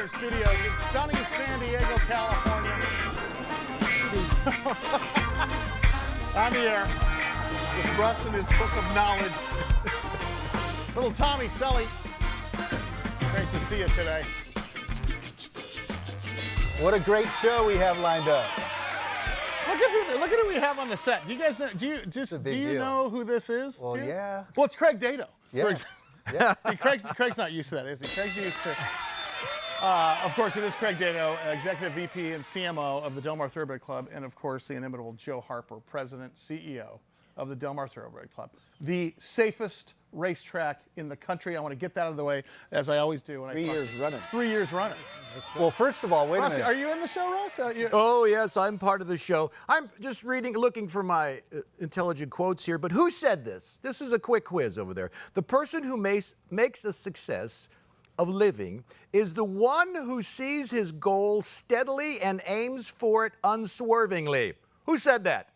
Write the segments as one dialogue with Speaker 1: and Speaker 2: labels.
Speaker 1: Center Studios in sunny San Diego, California. On the air with Russ and his book of knowledge. Little Tommy, Sully. Great to see you today.
Speaker 2: What a great show we have lined up.
Speaker 1: Look at who we have on the set. Do you guys know, do you know who this is?
Speaker 2: Well, yeah.
Speaker 1: Well, it's Craig Dado.
Speaker 2: Yes.
Speaker 1: See, Craig's not used to that, is he? Craig's used to. Of course, it is Craig Dado, Executive VP and CMO of the Mar Thoroughbred Club, and of course, the inimitable Joe Harper, President, CEO of the Mar Thoroughbred Club, the safest racetrack in the country. I want to get that out of the way, as I always do. When
Speaker 3: 3 years running.
Speaker 1: 3 years running.
Speaker 2: Well, first of all, wait
Speaker 1: Russ,
Speaker 2: a minute.
Speaker 1: are you in the show, Russ?
Speaker 3: Oh, yes, I'm part of the show. I'm just looking for my intelligent quotes here, but who said this? This is a quick quiz over there. The person who makes a success of living is the one who sees his goal steadily and aims for it unswervingly. Who said that?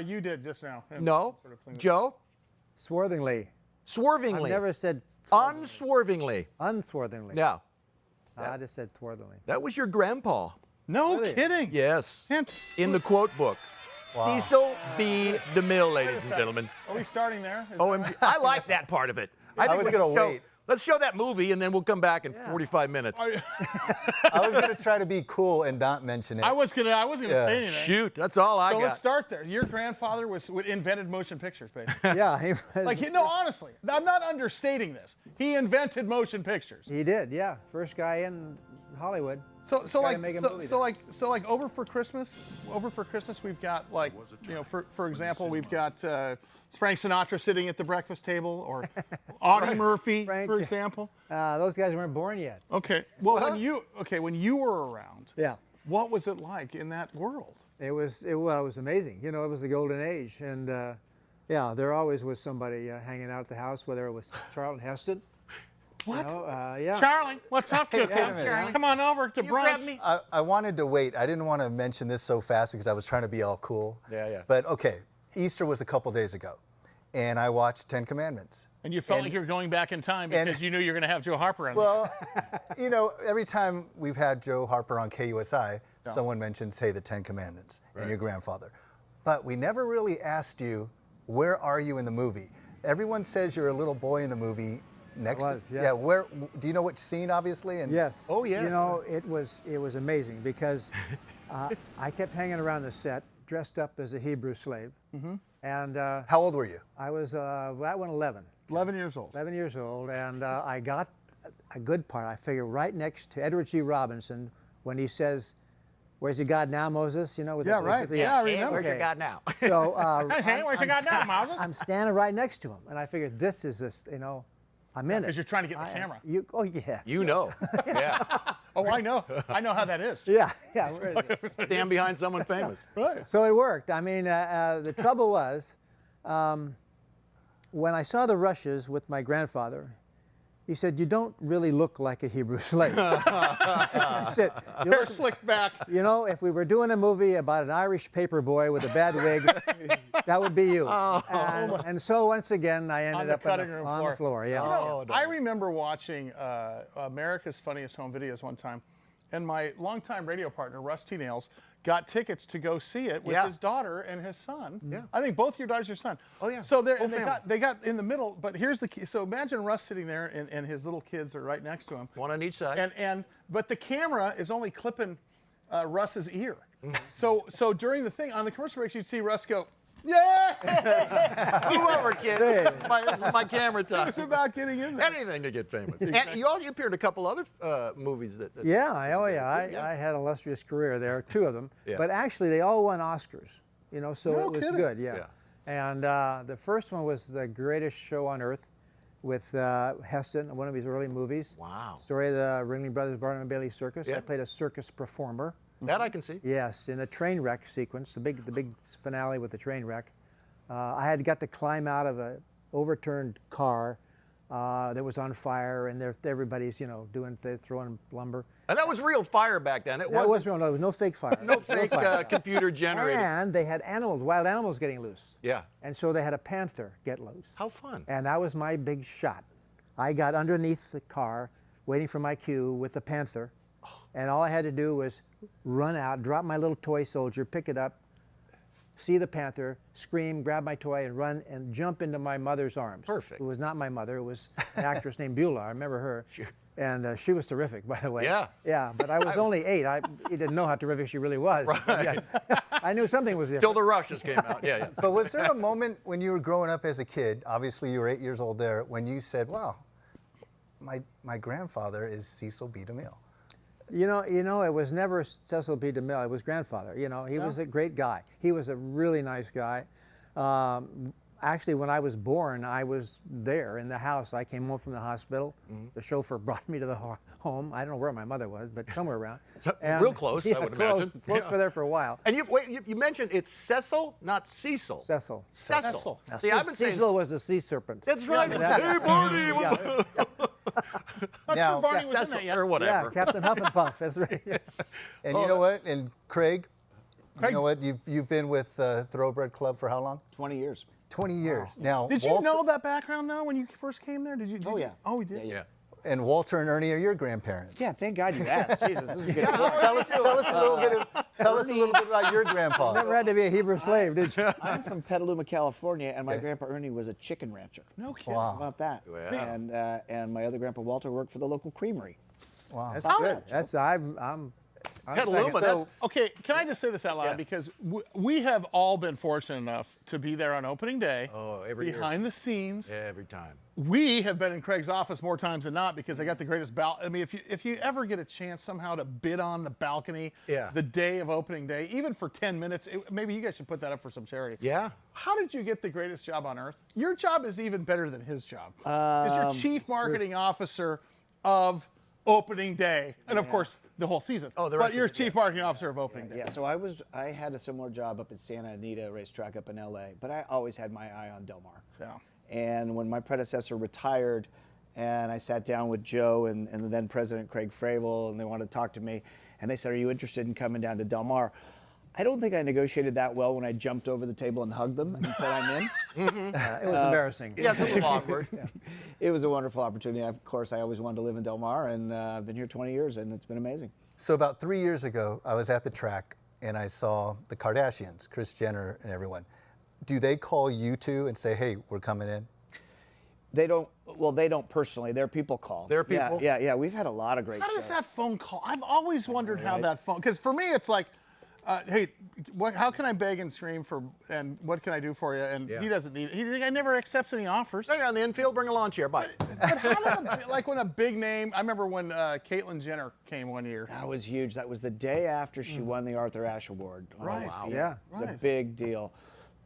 Speaker 1: You did just now.
Speaker 3: No. Joe?
Speaker 4: Swervingly.
Speaker 3: Swervingly.
Speaker 4: I never said
Speaker 3: Unswervingly.
Speaker 4: unswervingly.
Speaker 3: Yeah.
Speaker 4: I just said twirlingly.
Speaker 3: That was your grandpa.
Speaker 1: No
Speaker 4: Really?
Speaker 1: kidding.
Speaker 3: Yes.
Speaker 1: Hint.
Speaker 3: In the quote book. Cecil B. Demille, ladies and gentlemen.
Speaker 1: Are we starting there? Is
Speaker 3: OMG. I like that part of it. I think
Speaker 2: was
Speaker 3: we
Speaker 2: gonna
Speaker 3: should show-
Speaker 2: wait.
Speaker 3: Let's show that movie, and then we'll come back in 45 minutes.
Speaker 2: I was going to try to be cool and not mention it.
Speaker 1: I wasn't gonna say anything.
Speaker 3: Shoot, that's all I
Speaker 1: So
Speaker 3: got.
Speaker 1: let's start there. Your grandfather invented motion pictures, basically.
Speaker 4: Yeah, he was.
Speaker 1: Honestly, I'm not understating this. He invented motion pictures.
Speaker 4: He did, yeah. First guy in Hollywood.
Speaker 1: So
Speaker 4: guy to make a movie there.
Speaker 1: over for Christmas we've got for example, we've got Frank Sinatra sitting at the breakfast table, or Audie Murphy,
Speaker 4: Frank,
Speaker 1: for example.
Speaker 4: Those guys weren't born yet.
Speaker 1: Okay. Well, when you were around,
Speaker 4: Yeah.
Speaker 1: what was it like in that world?
Speaker 4: It was amazing. You know, it was the golden age. And, yeah, there always was somebody hanging out at the house, whether it was Charlton Heston.
Speaker 1: What?
Speaker 4: Yeah.
Speaker 1: Charlie, what's up,
Speaker 2: Wait a
Speaker 1: Chicken?
Speaker 2: minute.
Speaker 1: Come on over to brunch.
Speaker 2: I wanted to wait. I didn't want to mention this so fast because I was trying to be all cool.
Speaker 3: Yeah.
Speaker 2: But okay, Easter was a couple days ago, and I watched 10 Commandments.
Speaker 1: And you felt like you were going back in time because you knew you were going to have Joe Harper on.
Speaker 2: Well, every time we've had Joe Harper on KUSI, someone mentions, hey, the 10 Commandments and your grandfather. But we never really asked you, where are you in the movie? Everyone says you're a little boy in the movie. Next,
Speaker 4: Was, yes.
Speaker 2: yeah. Where do you know which scene, obviously? And
Speaker 4: Yes.
Speaker 3: Oh, yeah.
Speaker 4: You know, it was amazing because I kept hanging around the set dressed up as a Hebrew slave. Mm-hmm. And
Speaker 2: how old were you?
Speaker 4: I was, that one 11.
Speaker 1: 11 years old.
Speaker 4: 11 years old, and I got a good part. I figure right next to Edward G. Robinson when he says, "Where's your God now, Moses?" You know, with
Speaker 1: Yeah, right. Yeah, I
Speaker 3: Hey,
Speaker 1: remember.
Speaker 3: where's your God now?
Speaker 4: So
Speaker 1: Hey, where's your God now, Moses?
Speaker 4: I'm standing right next to him, and I figured this is this. You know, I'm in it.
Speaker 1: Because you're trying to get the camera.
Speaker 4: Oh yeah.
Speaker 3: You know. Yeah.
Speaker 1: Oh, I know. I know how that is.
Speaker 4: Yeah.
Speaker 3: Stand behind someone famous.
Speaker 1: Right.
Speaker 4: So it worked. I mean, the trouble was, when I saw the rushes with my grandfather, he said, "You don't really look like a Hebrew slave." He said, "You
Speaker 1: Hair
Speaker 4: look-
Speaker 1: slicked back.
Speaker 4: You know, if we were doing a movie about an Irish paper boy with a bad wig, that would be you." And so once again, I ended
Speaker 1: the
Speaker 4: up
Speaker 1: cutting room
Speaker 4: on the floor. Yeah.
Speaker 1: I remember watching America's Funniest Home Videos one time, and my longtime radio partner, Russ Nailz, got tickets to go see it with his daughter and his son. Yeah. I think both your daughters, your son.
Speaker 3: Oh, yeah.
Speaker 1: So
Speaker 3: Whole family.
Speaker 1: they got in the middle, but here's the key. So imagine Russ sitting there and his little kids are right next to him.
Speaker 3: One on each side.
Speaker 1: But the camera is only clipping Russ's ear. So during the thing, on the commercial breaks, you'd see Russ go, "Yeah!"
Speaker 3: Move over, kid. This is my camera time.
Speaker 1: It's about getting in there.
Speaker 3: Anything to get famous. And you appeared in a couple other movies that.
Speaker 4: Yeah, I had an illustrious career there, 2 of them.
Speaker 3: Yeah.
Speaker 4: But actually, they all won Oscars. You know, so
Speaker 1: No
Speaker 4: it was
Speaker 1: kidding.
Speaker 4: good. Yeah. And the first one was The Greatest Show on Earth with Heston, one of his early movies.
Speaker 3: Wow.
Speaker 4: Story of the Ringling Brothers Barnum and Bailey Circus.
Speaker 3: Yeah.
Speaker 4: I played a circus performer.
Speaker 3: That I can see.
Speaker 4: Yes, in the train wreck sequence, the big finale with the train wreck. I got to climb out of an overturned car that was on fire, and everybody's throwing lumber.
Speaker 3: And that was real fire back then. It
Speaker 4: That
Speaker 3: wasn't
Speaker 4: was real. No, there was no fake fire.
Speaker 3: no fake computer generated.
Speaker 4: And they had wild animals getting loose.
Speaker 3: Yeah.
Speaker 4: And so they had a panther get loose.
Speaker 3: How fun.
Speaker 4: And that was my big shot. I got underneath the car, waiting for my cue with the panther. And all I had to do was run out, drop my little toy soldier, pick it up, see the panther, scream, grab my toy, and run and jump into my mother's arms.
Speaker 3: Perfect.
Speaker 4: It was not my mother. It was an actress named Beulah. I remember her.
Speaker 3: Sure.
Speaker 4: And she was terrific, by the way.
Speaker 3: Yeah.
Speaker 4: Yeah, but I was only 8. I didn't know how terrific she really was.
Speaker 3: Right.
Speaker 4: Yeah, I knew something was different.
Speaker 3: Till the Rush just came out. Yeah, yeah.
Speaker 2: But was there a moment when you were growing up as a kid, obviously you were 8 years old there, when you said, wow, my grandfather is Cecil B. Demille?
Speaker 4: You know, it was never Cecil B. Demille. It was grandfather. You know, he was a great guy. He was a really nice guy. Actually, when I was born, I was there in the house. I came home from the hospital. The chauffeur brought me to the home. I don't know where my mother was, but somewhere around.
Speaker 3: Real close, I would imagine.
Speaker 4: Close
Speaker 3: Yeah.
Speaker 4: for there for a while.
Speaker 3: And you mentioned it's Cecil, not Cecil.
Speaker 4: Cecil.
Speaker 3: Cecil.
Speaker 4: Now,
Speaker 3: See, I've been saying
Speaker 4: Cecil was the sea serpent.
Speaker 3: that's right.
Speaker 4: Yeah.
Speaker 3: Hey, Barney.
Speaker 4: Yeah,
Speaker 1: Not
Speaker 2: Now-
Speaker 1: sure Barney was in
Speaker 3: Cecil
Speaker 1: that yet.
Speaker 3: or
Speaker 4: yeah,
Speaker 3: whatever.
Speaker 4: Captain Huff and Puff. That's right.
Speaker 2: And you know what? And Craig, you know what? You've been with Thoroughbred Club for how long?
Speaker 5: 20 years.
Speaker 2: 20 years. Now,
Speaker 1: Did you
Speaker 2: Walter,
Speaker 1: know that background though when you first came there? Did you?
Speaker 5: Oh, yeah.
Speaker 1: Oh, we did.
Speaker 3: Yeah.
Speaker 2: and Walter and Ernie are your grandparents.
Speaker 5: Yeah, thank God you asked. Jesus, this is good.
Speaker 2: Tell us a little bit about your grandpa.
Speaker 4: Never had to be a Hebrew slave, did you?
Speaker 5: I'm from Petaluma, California, and my grandpa Ernie was a chicken rancher.
Speaker 1: No kidding.
Speaker 5: How
Speaker 2: Wow.
Speaker 5: about that?
Speaker 3: Wow.
Speaker 5: And my other grandpa Walter worked for the local creamery.
Speaker 2: Wow.
Speaker 4: That's
Speaker 1: Oh.
Speaker 4: good. That's I'm
Speaker 3: Petaluma,
Speaker 4: second.
Speaker 3: that's-
Speaker 1: Okay, can I just say this out loud?
Speaker 3: Yeah.
Speaker 1: Because we have all been fortunate enough to be there on opening day.
Speaker 3: Oh, every year.
Speaker 1: behind the scenes.
Speaker 3: Every time.
Speaker 1: We have been in Craig's office more times than not because they got the greatest I mean, if you ever get a chance somehow to bid on the balcony
Speaker 3: Yeah.
Speaker 1: the day of opening day, even for 10 minutes, maybe you guys should put that up for some charity.
Speaker 3: Yeah.
Speaker 1: How did you get the greatest job on earth? Your job is even better than his job. Because you're chief marketing officer of opening day, and of course the whole season.
Speaker 3: Oh, the
Speaker 1: but
Speaker 3: rest of
Speaker 1: you're
Speaker 3: it,
Speaker 1: chief marketing officer of opening day.
Speaker 5: Yeah, so I had a similar job up at Santa Anita racetrack up in LA, but I always had my eye on Del Mar.
Speaker 1: Yeah.
Speaker 5: And when my predecessor retired, and I sat down with Joe and the then president Craig Fravel, and they wanted to talk to me, and they said, "Are you interested in coming down to Del Mar?" I don't think I negotiated that well when I jumped over the table and hugged them and said I'm in.
Speaker 4: It was embarrassing.
Speaker 3: Yeah, it's a little awkward.
Speaker 5: It was a wonderful opportunity. Of course, I always wanted to live in Del Mar, and I've been here 20 years, and it's been amazing.
Speaker 2: So about 3 years ago, I was at the track and I saw the Kardashians, Kris Jenner and everyone. Do they call you two and say, "Hey, we're coming in"?
Speaker 5: They don't. Well, they don't personally. Their people call.
Speaker 3: Their people?
Speaker 5: Yeah. We've had a lot of great
Speaker 1: How
Speaker 5: shows.
Speaker 1: does that phone call? I've always wondered how that phone. Because for me, it's like, hey, how can I beg and scream for, and what can I do for you? And
Speaker 3: Yeah.
Speaker 1: he doesn't need. He never accepts any offers.
Speaker 3: So you're on the infield, bring a lawn chair. Bye.
Speaker 1: But how like when a big name? I remember when Caitlyn Jenner came one year.
Speaker 5: That was huge. That was the day after she won the Arthur Ashe Award. on
Speaker 1: Right.
Speaker 5: ESPN.
Speaker 4: Yeah.
Speaker 5: It was a
Speaker 1: Right.
Speaker 5: big deal.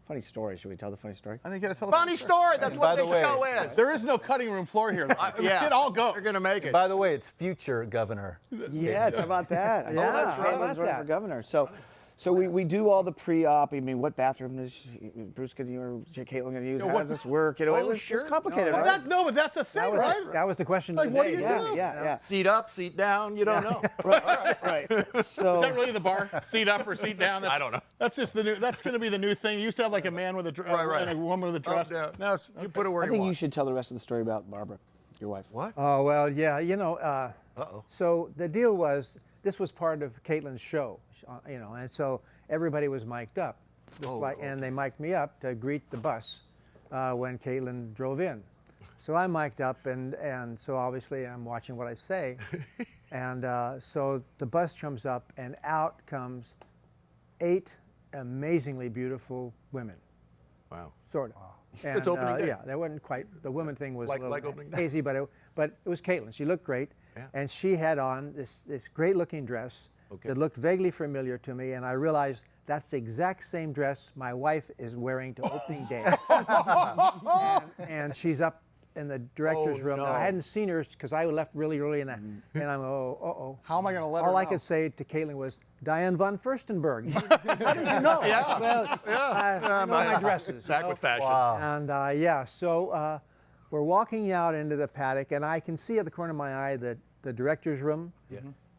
Speaker 5: Funny story. Should we tell the funny story?
Speaker 1: I think you got to tell.
Speaker 3: Funny story. That's
Speaker 2: By
Speaker 3: what
Speaker 2: the
Speaker 3: this
Speaker 2: way,
Speaker 3: show is.
Speaker 1: There is no cutting room floor here.
Speaker 3: Yeah.
Speaker 1: It all goes.
Speaker 3: You're gonna make it.
Speaker 2: By the way, it's future governor.
Speaker 5: Yes, how about that?
Speaker 4: Yeah,
Speaker 5: that's
Speaker 4: how
Speaker 5: right.
Speaker 4: about
Speaker 5: I was running for
Speaker 4: that?
Speaker 5: governor. So we do all the pre-op. I mean, what bathroom is Bruce going to use or Caitlin going to use? How does this work? You know,
Speaker 3: Oh,
Speaker 5: it was
Speaker 3: sure.
Speaker 5: complicated,
Speaker 4: No,
Speaker 5: right?
Speaker 1: But that's a thing, right?
Speaker 4: That was the question
Speaker 1: Like,
Speaker 4: of the
Speaker 1: what do
Speaker 4: day.
Speaker 1: you
Speaker 5: Yeah,
Speaker 1: do?
Speaker 5: yeah.
Speaker 3: Seat up, seat down. You don't know.
Speaker 5: Right. So
Speaker 1: Is that really the bar? Seat up or seat down?
Speaker 3: I don't know.
Speaker 1: That's just the new. That's going to be the new thing. You used to have like a man with a dress
Speaker 3: Right.
Speaker 1: and a woman with a dress.
Speaker 3: Up, down.
Speaker 1: Now it's
Speaker 3: You put it where
Speaker 5: I
Speaker 3: you
Speaker 5: think
Speaker 3: want.
Speaker 5: you should tell the rest of the story about Barbara, your wife.
Speaker 3: What?
Speaker 4: Oh, well, yeah, you know,
Speaker 3: Uh-oh.
Speaker 4: so the deal was, this was part of Caitlin's show, you know, and so everybody was mic'd up. And they mic'd me up to greet the bus when Caitlin drove in. So I'm mic'd up, and so obviously I'm watching what I say. And so the bus comes up, and out comes 8 amazingly beautiful women.
Speaker 3: Wow.
Speaker 4: Sort of. And,
Speaker 3: It's opening day.
Speaker 4: Yeah, that wasn't quite. The woman thing was
Speaker 3: Like
Speaker 4: a little
Speaker 3: opening day.
Speaker 4: hazy, but it was Caitlin. She looked great,
Speaker 3: Yeah.
Speaker 4: and she had on this great-looking dress that looked vaguely familiar to me, and I realized that's the exact same dress my wife is wearing to opening day. and she's up in the director's
Speaker 3: Oh,
Speaker 4: room.
Speaker 3: no.
Speaker 4: Now, I hadn't seen her because I left really early in that, and I'm oh.
Speaker 1: How am I going to let her
Speaker 4: All I
Speaker 1: know?
Speaker 4: could say to Caitlin was, Diane von Furstenberg. How did you know?
Speaker 3: Yeah.
Speaker 4: Well, I know my dresses.
Speaker 3: Back
Speaker 4: you know?
Speaker 3: with fashion.
Speaker 4: And so we're walking out into the paddock, and I can see at the corner of my eye the director's room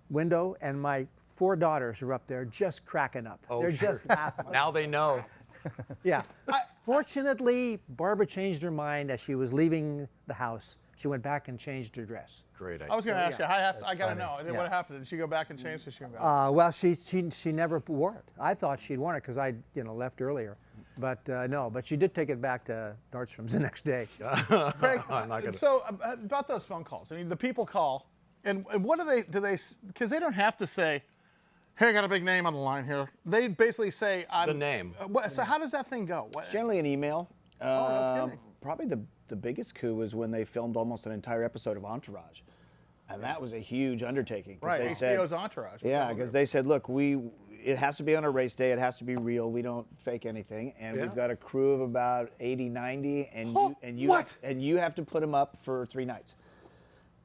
Speaker 4: window, and my 4 daughters are up there just cracking up.
Speaker 3: Oh,
Speaker 4: They're
Speaker 3: sure.
Speaker 4: just laughing.
Speaker 3: Now they know.
Speaker 4: Yeah. Fortunately, Barbara changed her mind as she was leaving the house. She went back and changed her dress.
Speaker 3: Great idea.
Speaker 1: I was going to ask you. I got to
Speaker 2: funny.
Speaker 1: know.
Speaker 2: Yeah.
Speaker 1: What happened? Did she go back and change? So she went back?
Speaker 4: Well, she never wore it. I thought she'd worn it because I left earlier, but no. But she did take it back to Nordstrom's the next day.
Speaker 1: Craig,
Speaker 3: I'm not gonna-
Speaker 1: so about those phone calls. I mean, the people call, and what do they? Because they don't have to say, "Hey, I got a big name on the line here." They basically say, "I'm
Speaker 3: The name.
Speaker 1: So how does that thing go? What,
Speaker 5: It's generally an email.
Speaker 1: no kidding.
Speaker 5: Probably the biggest coup was when they filmed almost an entire episode of Entourage. And that was a huge undertaking. 'Cause
Speaker 1: right,
Speaker 5: they
Speaker 1: HBO's
Speaker 5: said,
Speaker 1: Entourage.
Speaker 5: yeah, because they said, look, it has to be on a race day. It has to be real. We don't fake anything. And
Speaker 3: Yeah.
Speaker 5: we've got a crew of about 80, 90,
Speaker 1: What?
Speaker 5: and you have to put them up for 3 nights.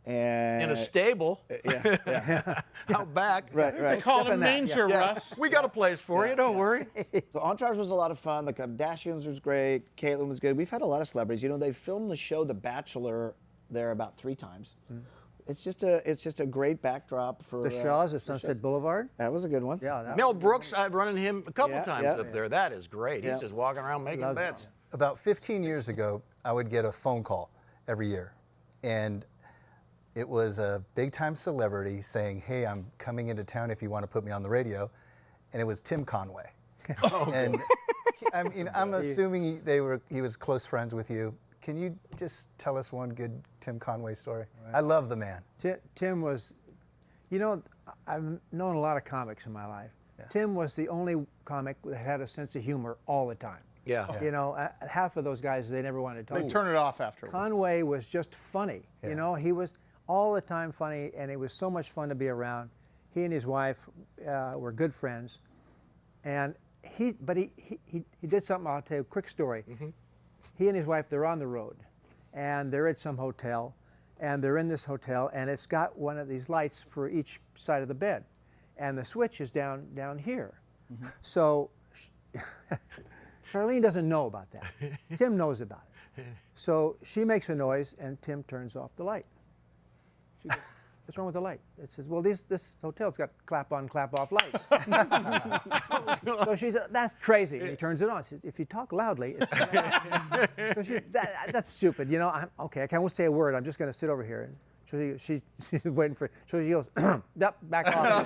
Speaker 5: And
Speaker 3: In a stable,
Speaker 5: yeah.
Speaker 3: out back.
Speaker 5: Right,
Speaker 1: They
Speaker 5: right.
Speaker 1: call it a
Speaker 4: in that,
Speaker 1: manger, Russ.
Speaker 3: We got a place for you. Don't worry.
Speaker 5: So Entourage was a lot of fun. The Kardashians was great. Caitlyn was good. We've had a lot of celebrities. You know, they filmed the show The Bachelor there about 3 times. It's just a great backdrop for
Speaker 4: The Shaws
Speaker 5: for
Speaker 4: of Sunset
Speaker 5: shows.
Speaker 4: Boulevard.
Speaker 5: That was a good one.
Speaker 4: Yeah, that
Speaker 3: Mel Brooks, I've run into him a couple
Speaker 5: Yeah,
Speaker 3: times
Speaker 5: yeah.
Speaker 3: up there. That is great.
Speaker 5: Yeah.
Speaker 3: He's just walking around making
Speaker 4: Love
Speaker 3: bets.
Speaker 4: it.
Speaker 2: About 15 years ago, I would get a phone call every year, and it was a big-time celebrity saying, "Hey, I'm coming into town if you want to put me on the radio," and it was Tim Conway. And I mean, I'm assuming he was close friends with you. Can you just tell us one good Tim Conway story? I love the man.
Speaker 4: Tim was, I've known a lot of comics in my life. Tim was the only comic that had a sense of humor all the time.
Speaker 3: Yeah.
Speaker 4: Half of those guys, they never wanted to talk.
Speaker 1: They turn it off after.
Speaker 4: Conway was just funny.
Speaker 2: Yeah.
Speaker 4: He was all the time funny, and it was so much fun to be around. He and his wife were good friends, and he did something. I'll tell you a quick story. He and his wife, they're on the road, and they're at some hotel, and they're in this hotel, and it's got one of these lights for each side of the bed, and the switch is down here. So Charlene doesn't know about that. Tim knows about it. So she makes a noise, and Tim turns off the light. She goes, "What's wrong with the light?" It says, "Well, this hotel's got clap-on, clap-off lights." So she said, "That's crazy." And he turns it on. She says, "If you talk loudly," so that's stupid. Okay, I won't say a word. I'm just going to sit over here. And she's waiting for it. So she goes, "Yep, back off."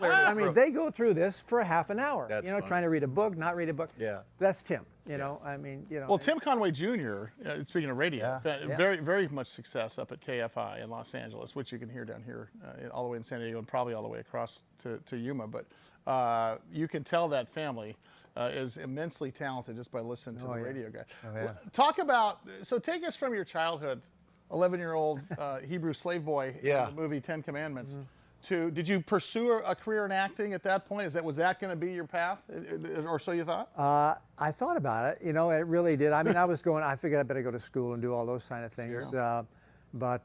Speaker 4: I mean, they go through this for a half an hour.
Speaker 3: That's fun.
Speaker 4: Trying to read a book, not read a book.
Speaker 3: Yeah.
Speaker 4: That's Tim. I mean,
Speaker 1: Well, Tim Conway Jr., speaking of radio,
Speaker 2: Yeah.
Speaker 1: very, very much success up at KFI in Los Angeles, which you can hear down here all the way in San Diego and probably all the way across to Yuma. But you can tell that family is immensely talented just by listening to the radio guy. Talk about, so take us from your childhood, 11-year-old Hebrew slave boy in the movie 10 Commandments. Did you pursue a career in acting at that point? Was that going to be your path, or so you thought?
Speaker 4: I thought about it. It really did. I mean, I figured I better go to school and do all those kind of things. But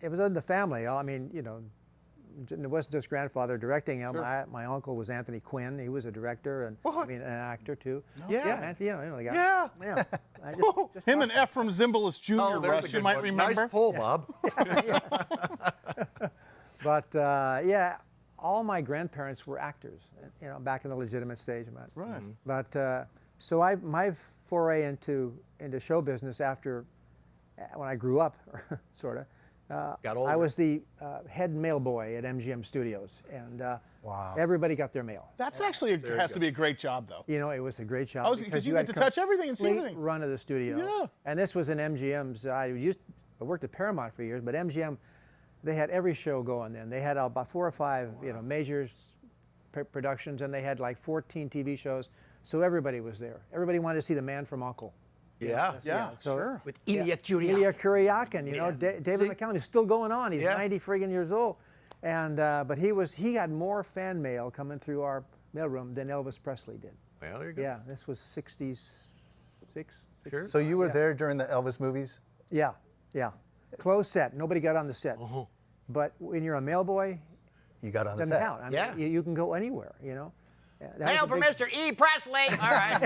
Speaker 4: it was in the family. I mean, it wasn't just grandfather directing him.
Speaker 1: Sure.
Speaker 4: My uncle was Anthony Quinn. He was a director and an actor too.
Speaker 3: Yeah.
Speaker 4: Yeah, Anthony, the guy.
Speaker 3: Yeah.
Speaker 4: Yeah. I just
Speaker 1: Him and Ephraim Zimbalist Jr.,
Speaker 3: Oh, there's a
Speaker 1: Russ,
Speaker 3: good
Speaker 1: you might
Speaker 3: one.
Speaker 1: remember.
Speaker 3: Nice pull, Bob.
Speaker 4: But all my grandparents were actors. Back in the legitimate stage.
Speaker 1: Right.
Speaker 4: But so my foray into show business after when I grew up, sort of.
Speaker 3: Got older.
Speaker 4: I was the head mailboy at MGM Studios, and
Speaker 2: Wow.
Speaker 4: everybody got their mail.
Speaker 1: That's actually has to be a great job, though.
Speaker 4: It was a great job
Speaker 1: Because you get to touch everything and see
Speaker 4: complete
Speaker 1: everything.
Speaker 4: run of the studio.
Speaker 1: Yeah.
Speaker 4: And this was in MGM's. I worked at Paramount for years, but MGM, they had every show going then. They had about 4 or 5 major productions, and they had like 14 TV shows. So everybody was there. Everybody wanted to see the man from U.N.C.L.E.
Speaker 3: Yeah.
Speaker 1: Yeah,
Speaker 4: so-
Speaker 1: sure.
Speaker 3: With Ilya Kuryak.
Speaker 4: Ilya Kuryakin, David
Speaker 3: See?
Speaker 4: McCallum is still going on. He's
Speaker 3: Yeah.
Speaker 4: 90 friggin' years old, and but he had more fan mail coming through our mailroom than Elvis Presley did.
Speaker 3: Well, there you go.
Speaker 4: Yeah, this was 66.
Speaker 3: Sure.
Speaker 2: So you were there during the Elvis movies?
Speaker 4: Yeah, yeah. Closed set. Nobody got on the set. But when you're a mailboy,
Speaker 2: You got on the
Speaker 4: doesn't
Speaker 2: set.
Speaker 4: count. I mean,
Speaker 3: Yeah.
Speaker 4: you can go anywhere. Yeah, that was
Speaker 3: Mail
Speaker 4: a
Speaker 3: for
Speaker 4: big-
Speaker 3: Mr. E. Presley. All right.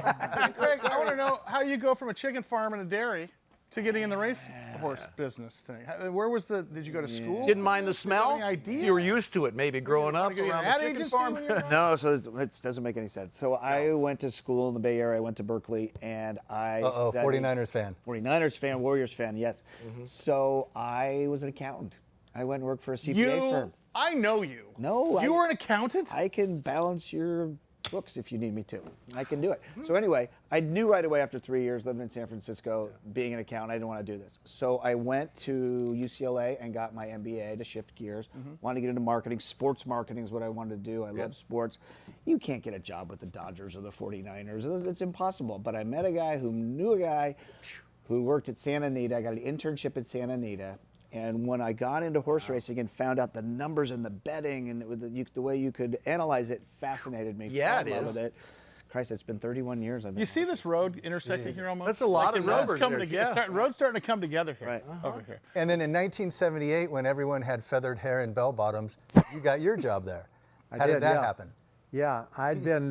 Speaker 1: Craig, I want to know how you go from a chicken farm and a dairy to getting in the race horse business thing? Where was did you go to school?
Speaker 3: Didn't mind the
Speaker 1: Did you have
Speaker 3: smell?
Speaker 1: any idea?
Speaker 3: You were used to it, maybe growing up
Speaker 1: Wanna get an
Speaker 3: around
Speaker 1: ad
Speaker 3: the chicken
Speaker 1: agency
Speaker 3: farm.
Speaker 1: when you were growing up?
Speaker 5: No, so it doesn't make any sense. So I went to school in the Bay Area. I went to Berkeley, and I studied-
Speaker 2: 49ers fan.
Speaker 5: 49ers fan, Warriors fan, yes. So I was an accountant. I went and worked for a CPA firm.
Speaker 1: I know you.
Speaker 5: No,
Speaker 1: You were an accountant?
Speaker 5: I can balance your books if you need me to. I can do it. So anyway, I knew right away after 3 years living in San Francisco, being an accountant, I didn't want to do this. So I went to UCLA and got my MBA to shift gears. Wanted to get into marketing. Sports marketing is what I wanted to do. I love sports. You can't get a job with the Dodgers or the 49ers. It's impossible. But I met a guy who knew a guy who worked at Santa Anita. I got an internship at Santa Anita. And when I got into horse racing and found out the numbers and the betting and the way you could analyze it fascinated me.
Speaker 3: Yeah,
Speaker 5: Fell in
Speaker 3: it
Speaker 5: love
Speaker 3: is.
Speaker 5: with it. Christ, it's been 31 years. I've been
Speaker 1: You see this road intersecting here almost?
Speaker 3: That's a lot
Speaker 1: Like
Speaker 3: of
Speaker 1: the roads
Speaker 3: numbers
Speaker 1: coming
Speaker 3: there,
Speaker 1: together.
Speaker 3: yeah.
Speaker 1: Roads starting to come together here.
Speaker 5: Right.
Speaker 1: Over here.
Speaker 2: And then in 1978, when everyone had feathered hair and bell bottoms, you got your job there. How did that happen?
Speaker 4: Yeah, I'd been,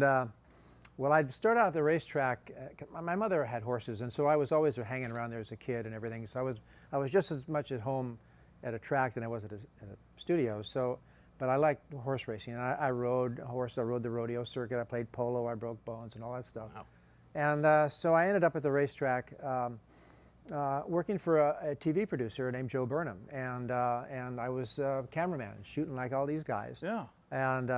Speaker 4: well, I'd started out at the racetrack. My mother had horses, and so I was always hanging around there as a kid and everything. So I was just as much at home at a track than I was at a studio. So, but I liked horse racing. And I rode a horse. I rode the rodeo circuit. I played polo. I broke bones and all that stuff.
Speaker 3: Wow.
Speaker 4: And so I ended up at the racetrack working for a TV producer named Joe Burnham, and I was a cameraman, shooting like all these guys.
Speaker 1: Yeah.
Speaker 4: And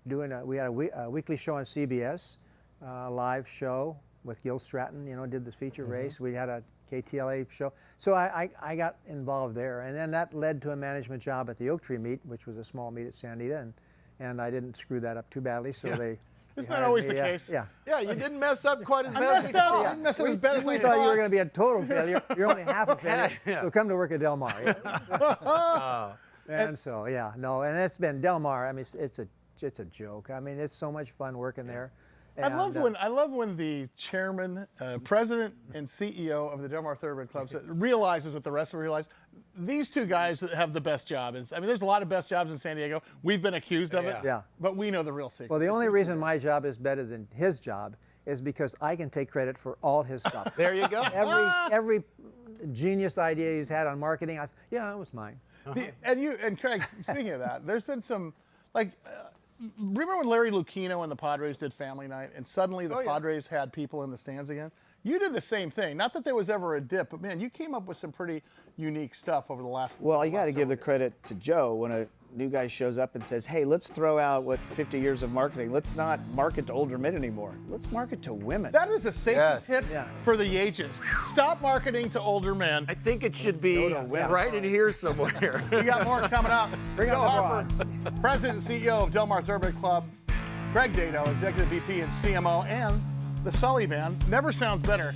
Speaker 4: we had a weekly show on CBS, live show with Gil Stratton. You know, did this feature race. We had a KTLA show. So I got involved there, and then that led to a management job at the Oak Tree Meet, which was a small meet at Santa Anita, and I didn't screw that up too badly. So they
Speaker 1: Isn't
Speaker 4: hired
Speaker 1: that always
Speaker 4: me,
Speaker 1: the case?
Speaker 4: Yeah.
Speaker 3: Yeah, you didn't mess up quite as
Speaker 1: I
Speaker 3: bad as
Speaker 1: messed
Speaker 3: you
Speaker 1: up.
Speaker 3: thought.
Speaker 1: I messed up as bad as
Speaker 4: We
Speaker 1: I
Speaker 4: thought you were
Speaker 1: thought.
Speaker 4: going to be a total failure. You're only half a failure.
Speaker 3: Yeah.
Speaker 4: So come to work at Del Mar. Yeah. And so yeah, no, and it's been Del Mar. I mean, it's a joke. I mean, it's so much fun working there.
Speaker 1: I love when the chairman, president, and CEO of the Del Mar Thoroughbred Club realizes what the rest of us realize. These two guys have the best job. I mean, there's a lot of best jobs in San Diego. We've been accused of it.
Speaker 4: Yeah.
Speaker 1: But we know the real secret.
Speaker 4: Well, the only reason my job is better than his job is because I can take credit for all his stuff.
Speaker 3: There you go.
Speaker 4: Every genius idea he's had on marketing, yeah, that was mine.
Speaker 1: And Craig, speaking of that, there's been some, remember when Larry Lucchino and the Padres did Family Night, and suddenly the Padres had people in the stands again? You did the same thing. Not that there was ever a dip, but man, you came up with some pretty unique stuff over the last.
Speaker 5: Well, you got to give the credit to Joe when a new guy shows up and says, "Hey, let's throw out 50 years of marketing. Let's not market to older men anymore. Let's market to women."
Speaker 1: That is a safety
Speaker 2: Yes.
Speaker 1: tip
Speaker 4: Yeah.
Speaker 1: for the ages. Stop marketing to older men.
Speaker 3: I think it should be right in here somewhere.
Speaker 1: We got more coming up.
Speaker 4: Bring
Speaker 1: Joe
Speaker 4: on the
Speaker 1: Harper, President and CEO of Del Mar Thoroughbred Club. Greg Dado, Executive VP and CMO, and the Sully Band. Never sounds better,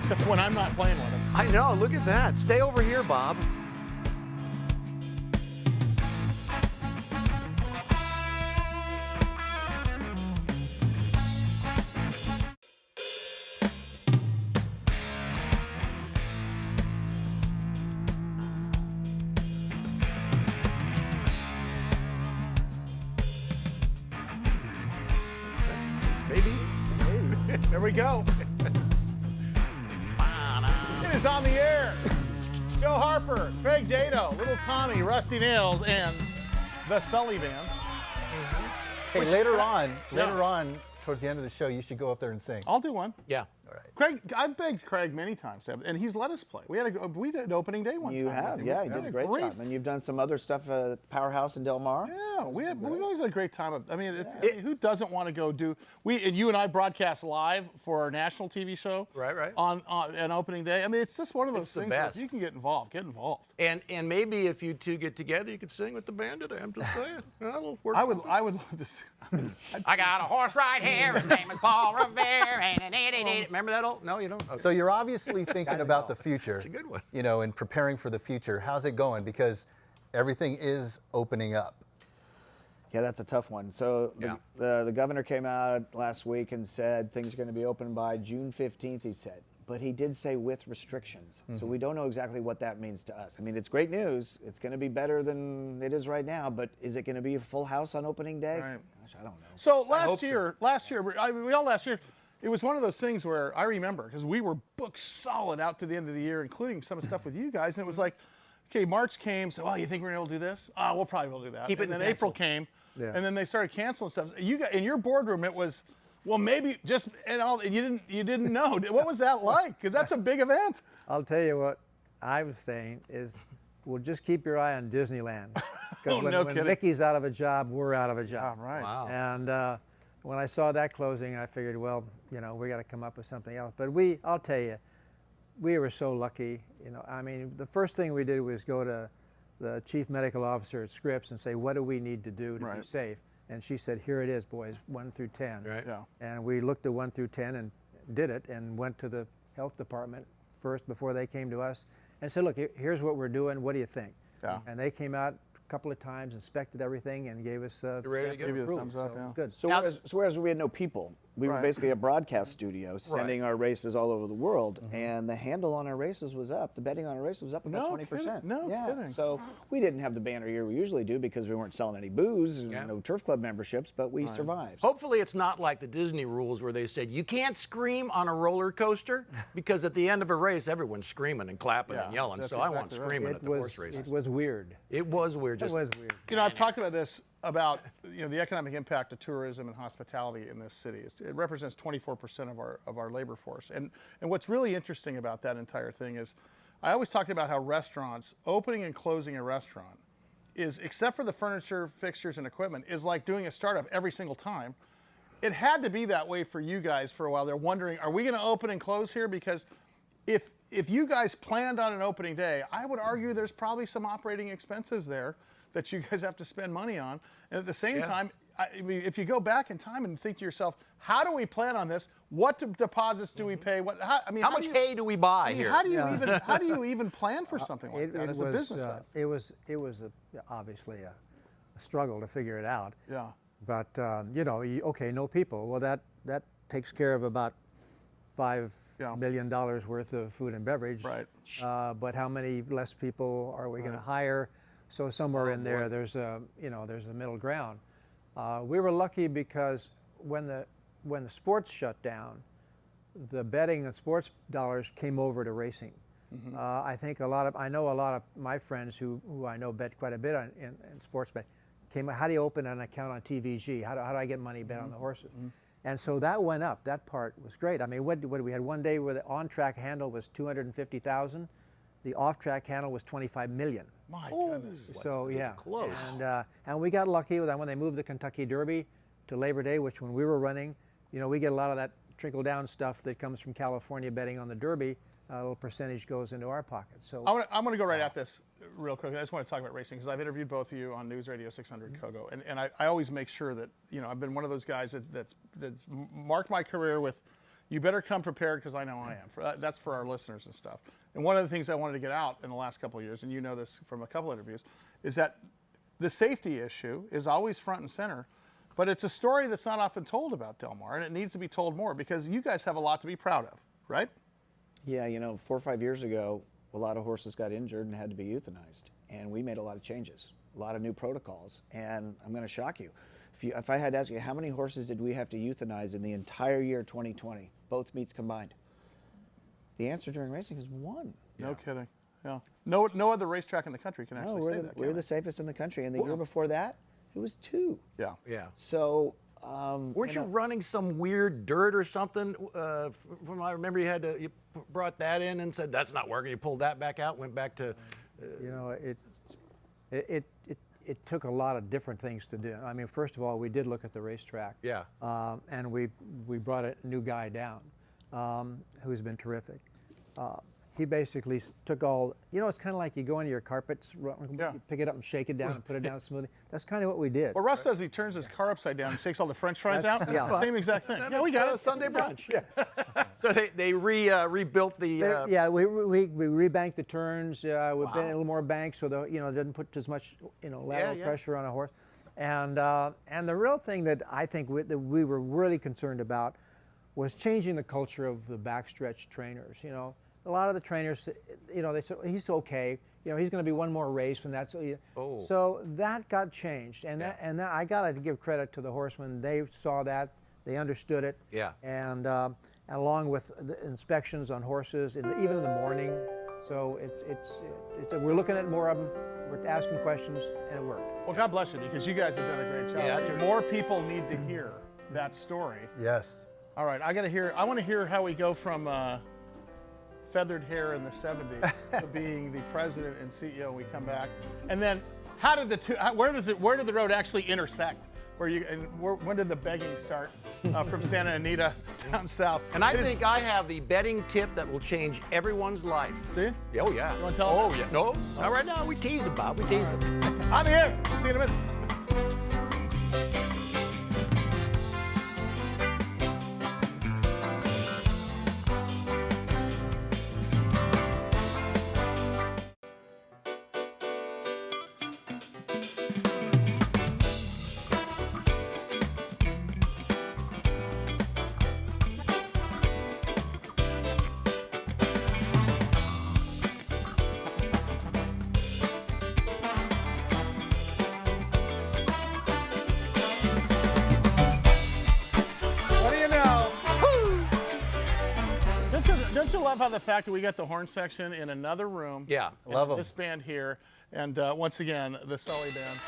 Speaker 1: except when I'm not playing with them.
Speaker 3: I know, look at that. Stay over here, Bob. Maybe.
Speaker 1: There we go. It is on the air. Joe Harper, Greg Dado, Little Tommy, Rusty Nailz, and the Sully Band.
Speaker 2: Hey, later on, towards the end of the show, you should go up there and sing.
Speaker 1: I'll do one.
Speaker 3: Yeah.
Speaker 2: All right.
Speaker 1: Craig, I've begged Craig many times, and he's let us play. We did opening day one
Speaker 5: You
Speaker 1: time.
Speaker 5: have, yeah, you did a great job. And you've done some other stuff at Powerhouse in Del Mar.
Speaker 1: Yeah, we've always had a great time. I mean, who doesn't want to go do? You and I broadcast live for our national TV show.
Speaker 3: Right.
Speaker 1: On an opening day. I mean, it's just one of those
Speaker 3: It's the
Speaker 1: things where
Speaker 3: best.
Speaker 1: if you can get involved. Get involved.
Speaker 3: And maybe if you two get together, you could sing with the band today. I'm just saying. That'll work.
Speaker 1: I would love to.
Speaker 3: I got a horse right here. His name is Paul Revere. Remember that old? No, you don't. Okay.
Speaker 2: So you're obviously thinking about the future.
Speaker 3: That's a good one.
Speaker 2: You know, and preparing for the future. How's it going? Because everything is opening up.
Speaker 5: Yeah, that's a tough one. So the governor came out last week and said things are going to be open by June 15th, he said. But he did say with restrictions. So we don't know exactly what that means to us. I mean, it's great news. It's going to be better than it is right now. But is it going to be a full house on opening day?
Speaker 1: Right.
Speaker 5: Gosh, I don't know.
Speaker 1: So last year, we all last year, it was one of those things where I remember, because we were booked solid out to the end of the year, including some stuff with you guys, and it was like, okay, March came, so, oh, you think we're going to be able to do this? We'll probably be able to do that.
Speaker 3: Keep it
Speaker 1: and then
Speaker 3: in
Speaker 1: April
Speaker 3: pencil.
Speaker 1: came,
Speaker 4: Yeah.
Speaker 1: and then they started canceling stuff. You got, in your boardroom, it was, well, maybe just, and all, you didn't know. What was that like? Because that's a big event.
Speaker 4: I'll tell you what I was saying is, well, just keep your eye on Disneyland. Because when,
Speaker 1: no
Speaker 4: when
Speaker 1: kidding.
Speaker 4: Mickey's out of a job, we're out of a job.
Speaker 1: Right.
Speaker 3: Wow.
Speaker 4: And when I saw that closing, I figured, well, you know, we got to come up with something else. But I'll tell you, we were so lucky. You know, I mean, the first thing we did was go to the chief medical officer at Scripps and say, what do we need to do to be
Speaker 1: Right.
Speaker 4: safe? And she said, here it is, boys, 1 through 10.
Speaker 3: Right.
Speaker 1: Yeah.
Speaker 4: And we looked at 1 through 10 and did it, and went to the health department first before they came to us and said, look, here's what we're doing. What do you think?
Speaker 1: Yeah.
Speaker 4: And they came out a couple of times, inspected everything, and gave us a
Speaker 3: ready to
Speaker 4: stamp
Speaker 3: go?
Speaker 4: of
Speaker 1: Give you the
Speaker 4: approval.
Speaker 1: thumbs up,
Speaker 4: So
Speaker 1: yeah.
Speaker 4: it's good.
Speaker 5: So
Speaker 3: Now-
Speaker 5: whereas we had no people, we were
Speaker 1: Right.
Speaker 5: basically a broadcast studio sending our races all over the world, and the handle on our races was up. The betting on our races was up about
Speaker 1: No
Speaker 5: 20%.
Speaker 1: kidding. No
Speaker 5: yeah.
Speaker 1: kidding.
Speaker 5: So we didn't have the banner year we usually do because we weren't selling any booze and
Speaker 3: Yeah.
Speaker 5: no turf club memberships, but we survived.
Speaker 3: Hopefully it's not like the Disney rules where they said you can't scream on a roller coaster because at the end of a race everyone's screaming and clapping and
Speaker 1: Yeah,
Speaker 3: yelling.
Speaker 1: that's
Speaker 3: So I want
Speaker 1: exactly right.
Speaker 3: screaming at the horse races.
Speaker 4: It was weird.
Speaker 3: It was weird.
Speaker 4: It
Speaker 3: Just
Speaker 4: was weird.
Speaker 1: You know, I've talked about this, about the economic impact of tourism and hospitality in this city. It represents 24% of our labor force. And what's really interesting about that entire thing is, I always talked about how restaurants, opening and closing a restaurant is, except for the furniture, fixtures, and equipment, is like doing a startup every single time. It had to be that way for you guys for a while. They're wondering, are we going to open and close here? Because if you guys planned on an opening day, I would argue there's probably some operating expenses there that you guys have to spend money on. And at the same time, I mean, if you go back in time and think to yourself, how do we plan on this? What deposits do we pay?
Speaker 3: how much hay do we buy here?
Speaker 1: How do you even plan for something like that as a business side?
Speaker 4: It was obviously a struggle to figure it out.
Speaker 1: Yeah.
Speaker 4: But you know, okay, no people. Well, that takes care of about $5
Speaker 1: Yeah.
Speaker 4: million worth of food and beverage.
Speaker 1: Right.
Speaker 4: But how many less people are we going to hire? So somewhere in there, there's a middle ground. We were lucky because when the sports shut down, the betting and sports dollars came over to racing. I think I know a lot of my friends who I know bet quite a bit in sports bet. How do you open an account on TVG? How do I get money bet on the horses? And so that went up. That part was great. I mean, what we had one day where the on-track handle was 250,000, the off-track handle was 25 million.
Speaker 1: My goodness.
Speaker 4: So yeah,
Speaker 3: close.
Speaker 4: and we got lucky with that when they moved the Kentucky Derby to Labor Day, which when we were running, you know, we get a lot of that trickle-down stuff that comes from California betting on the Derby. A little percentage goes into our pocket. So
Speaker 1: I'm going to go right at this real quick. I just want to talk about racing because I've interviewed both of you on News Radio 600 Kogo, and I always make sure that, you know, I've been one of those guys that's marked my career with, you better come prepared because I know I am. That's for our listeners and stuff. And one of the things I wanted to get out in the last couple of years, and you know this from a couple of interviews, is that the safety issue is always front and center, but it's a story that's not often told about Del Mar, and it needs to be told more because you guys have a lot to be proud of, right?
Speaker 5: Yeah, you know, 4 or 5 years ago, a lot of horses got injured and had to be euthanized. And we made a lot of changes, a lot of new protocols. And I'm going to shock you. If I had to ask you, how many horses did we have to euthanize in the entire year 2020, both meets combined? The answer during racing is 1.
Speaker 1: No kidding. Yeah. No other racetrack in the country can
Speaker 5: No,
Speaker 1: actually say that.
Speaker 5: we're
Speaker 1: can
Speaker 5: the safest in the country. And the year before that, it was 2.
Speaker 1: they? Yeah.
Speaker 3: Yeah.
Speaker 5: So,
Speaker 3: Weren't you running some weird dirt or something? From I remember you brought that in and said that's not working. You pulled that back out, went back to.
Speaker 4: you know, it took a lot of different things to do. I mean, first of all, we did look at the racetrack.
Speaker 3: Yeah.
Speaker 4: And we brought a new guy down, who's been terrific. He basically took all, you know, it's kind of like you go into your carpets,
Speaker 1: Yeah.
Speaker 4: you pick it up and shake it down and put it down smoothly. That's kind of what we did.
Speaker 1: Well, Russ says he turns his car upside down and shakes all the French fries out.
Speaker 4: yeah.
Speaker 1: Same exact thing. Yeah, we got it.
Speaker 3: Sunday brunch. Yeah. So they rebuilt the.
Speaker 4: Yeah, we rebanked the turns. We put in a little more bank so it doesn't put as much lateral pressure on a horse. And the real thing that I think that we were really concerned about was changing the culture of the backstretch trainers. You know, a lot of the trainers, they said he's okay. You know, he's going to be one more race, and that's.
Speaker 3: Oh.
Speaker 4: So that got changed, and that I got to give credit to the horsemen. They saw that. They understood it.
Speaker 3: Yeah.
Speaker 4: And along with the inspections on horses, even in the morning. So we're looking at more of them. We're asking questions, and it worked.
Speaker 1: Well, God bless you, because you guys have done a great job.
Speaker 3: Yeah.
Speaker 1: More people need to hear that story.
Speaker 2: Yes.
Speaker 1: All right, I want to hear how we go from feathered hair in the 70s to being the president and CEO when we come back. And then how did where did the road actually intersect? When did the begging start from Santa Anita down south?
Speaker 3: And I think I have the betting tip that will change everyone's life.
Speaker 1: Do you?
Speaker 3: Oh, yeah.
Speaker 1: You want to tell them?
Speaker 3: Oh, yeah. No, not right now. We tease about. We tease them.
Speaker 1: I'm here. We'll see you in a minute. Don't you love how the fact that we got the horn section in another room?
Speaker 3: Yeah.
Speaker 2: Love 'em.
Speaker 1: This band here, and once again, the Sully band.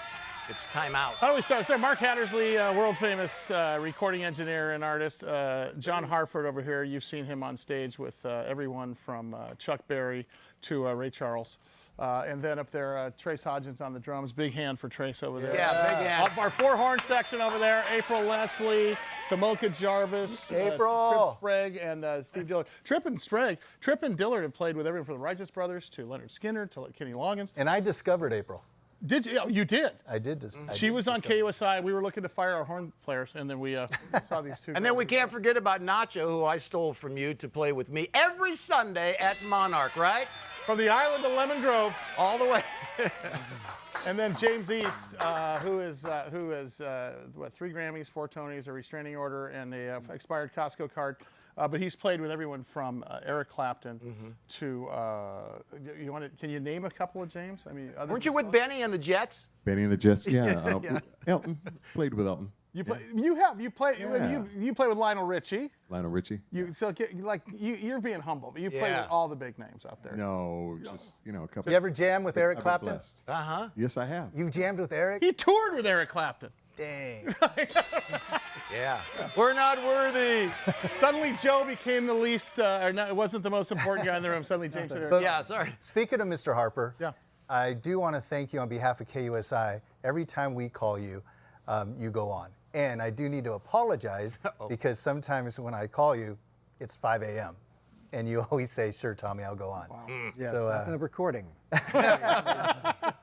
Speaker 3: It's time out.
Speaker 1: How do we start? So Mark Hattersley, world famous recording engineer and artist. John Harper over here. You've seen him on stage with everyone from Chuck Berry to Ray Charles. And then up there, Trace Hodgins on the drums. Big hand for Trace over there.
Speaker 3: Yeah, big hand.
Speaker 1: Up our four horn section over there, April Leslie, Tomoka Jarvis,
Speaker 2: April.
Speaker 1: Trip Sprague, and Steve Dillard. Trip and Dillard have played with everyone from the Righteous Brothers to Leonard Skinner to Kenny Loggins.
Speaker 2: And I discovered April.
Speaker 1: Did you? Oh, you did.
Speaker 2: I did.
Speaker 1: She was on KUSI. We were looking to fire our horn players, and then we saw these two.
Speaker 3: And then we can't forget about Nacho, who I stole from you to play with me every Sunday at Monarch, right?
Speaker 1: From the island of Lemon Grove.
Speaker 3: All the way.
Speaker 1: And then James East, who is what, 3 Grammys, 4 Tonys, a restraining order, and a expired Costco card. But he's played with everyone from Eric Clapton to. Can you name a couple of James? I mean,
Speaker 3: Weren't you with Benny and the Jets?
Speaker 6: Benny and the Jets, yeah. Elton, played with Elton.
Speaker 1: You play. You play.
Speaker 6: Yeah.
Speaker 1: You play with Lionel Richie.
Speaker 6: Lionel Richie?
Speaker 1: You're being humble, but you play
Speaker 3: Yeah.
Speaker 1: with all the big names out there.
Speaker 6: No, just, a couple.
Speaker 2: You ever jam with Eric
Speaker 6: I've been
Speaker 2: Clapton?
Speaker 6: blessed.
Speaker 3: Uh-huh.
Speaker 6: Yes, I have.
Speaker 2: You've jammed with Eric?
Speaker 1: He toured with Eric Clapton.
Speaker 2: Dang.
Speaker 3: Yeah.
Speaker 1: We're not worthy. Suddenly Joe became the least, it wasn't the most important guy in the room. Suddenly James said Eric.
Speaker 2: But-
Speaker 3: Yeah, sorry.
Speaker 2: Speaking of Mr. Harper,
Speaker 1: Yeah.
Speaker 2: I do want to thank you on behalf of KUSI. Every time we call you, you go on. And I do need to apologize because sometimes when I call you, it's 5 a.m. And you always say, "Sure, Tommy, I'll go on."
Speaker 1: Wow.
Speaker 4: Yes,
Speaker 2: So,
Speaker 4: that's a recording.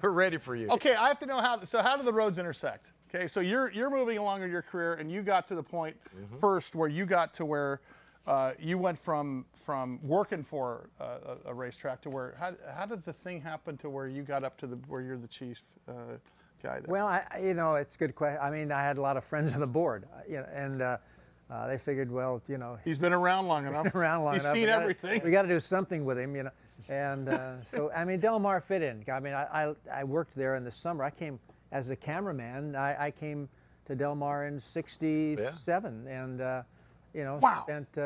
Speaker 3: We're ready for you.
Speaker 1: Okay, I have to know how do the roads intersect? Okay, so you're moving along in your career, and you got to the point first where you got to where you went from working for a racetrack to where how did the thing happen to where you got up to where you're the chief guy there?
Speaker 4: Well, it's a good question. I mean, I had a lot of friends on the board, and they figured, well,
Speaker 1: He's been around long enough.
Speaker 4: around long
Speaker 1: He's
Speaker 4: enough.
Speaker 1: seen everything.
Speaker 4: We got to do something with him, And so, I mean, Del Mar fit in. I mean, I worked there in the summer. I came as a cameraman. I came to Del Mar in '67, and
Speaker 1: Wow.
Speaker 4: spent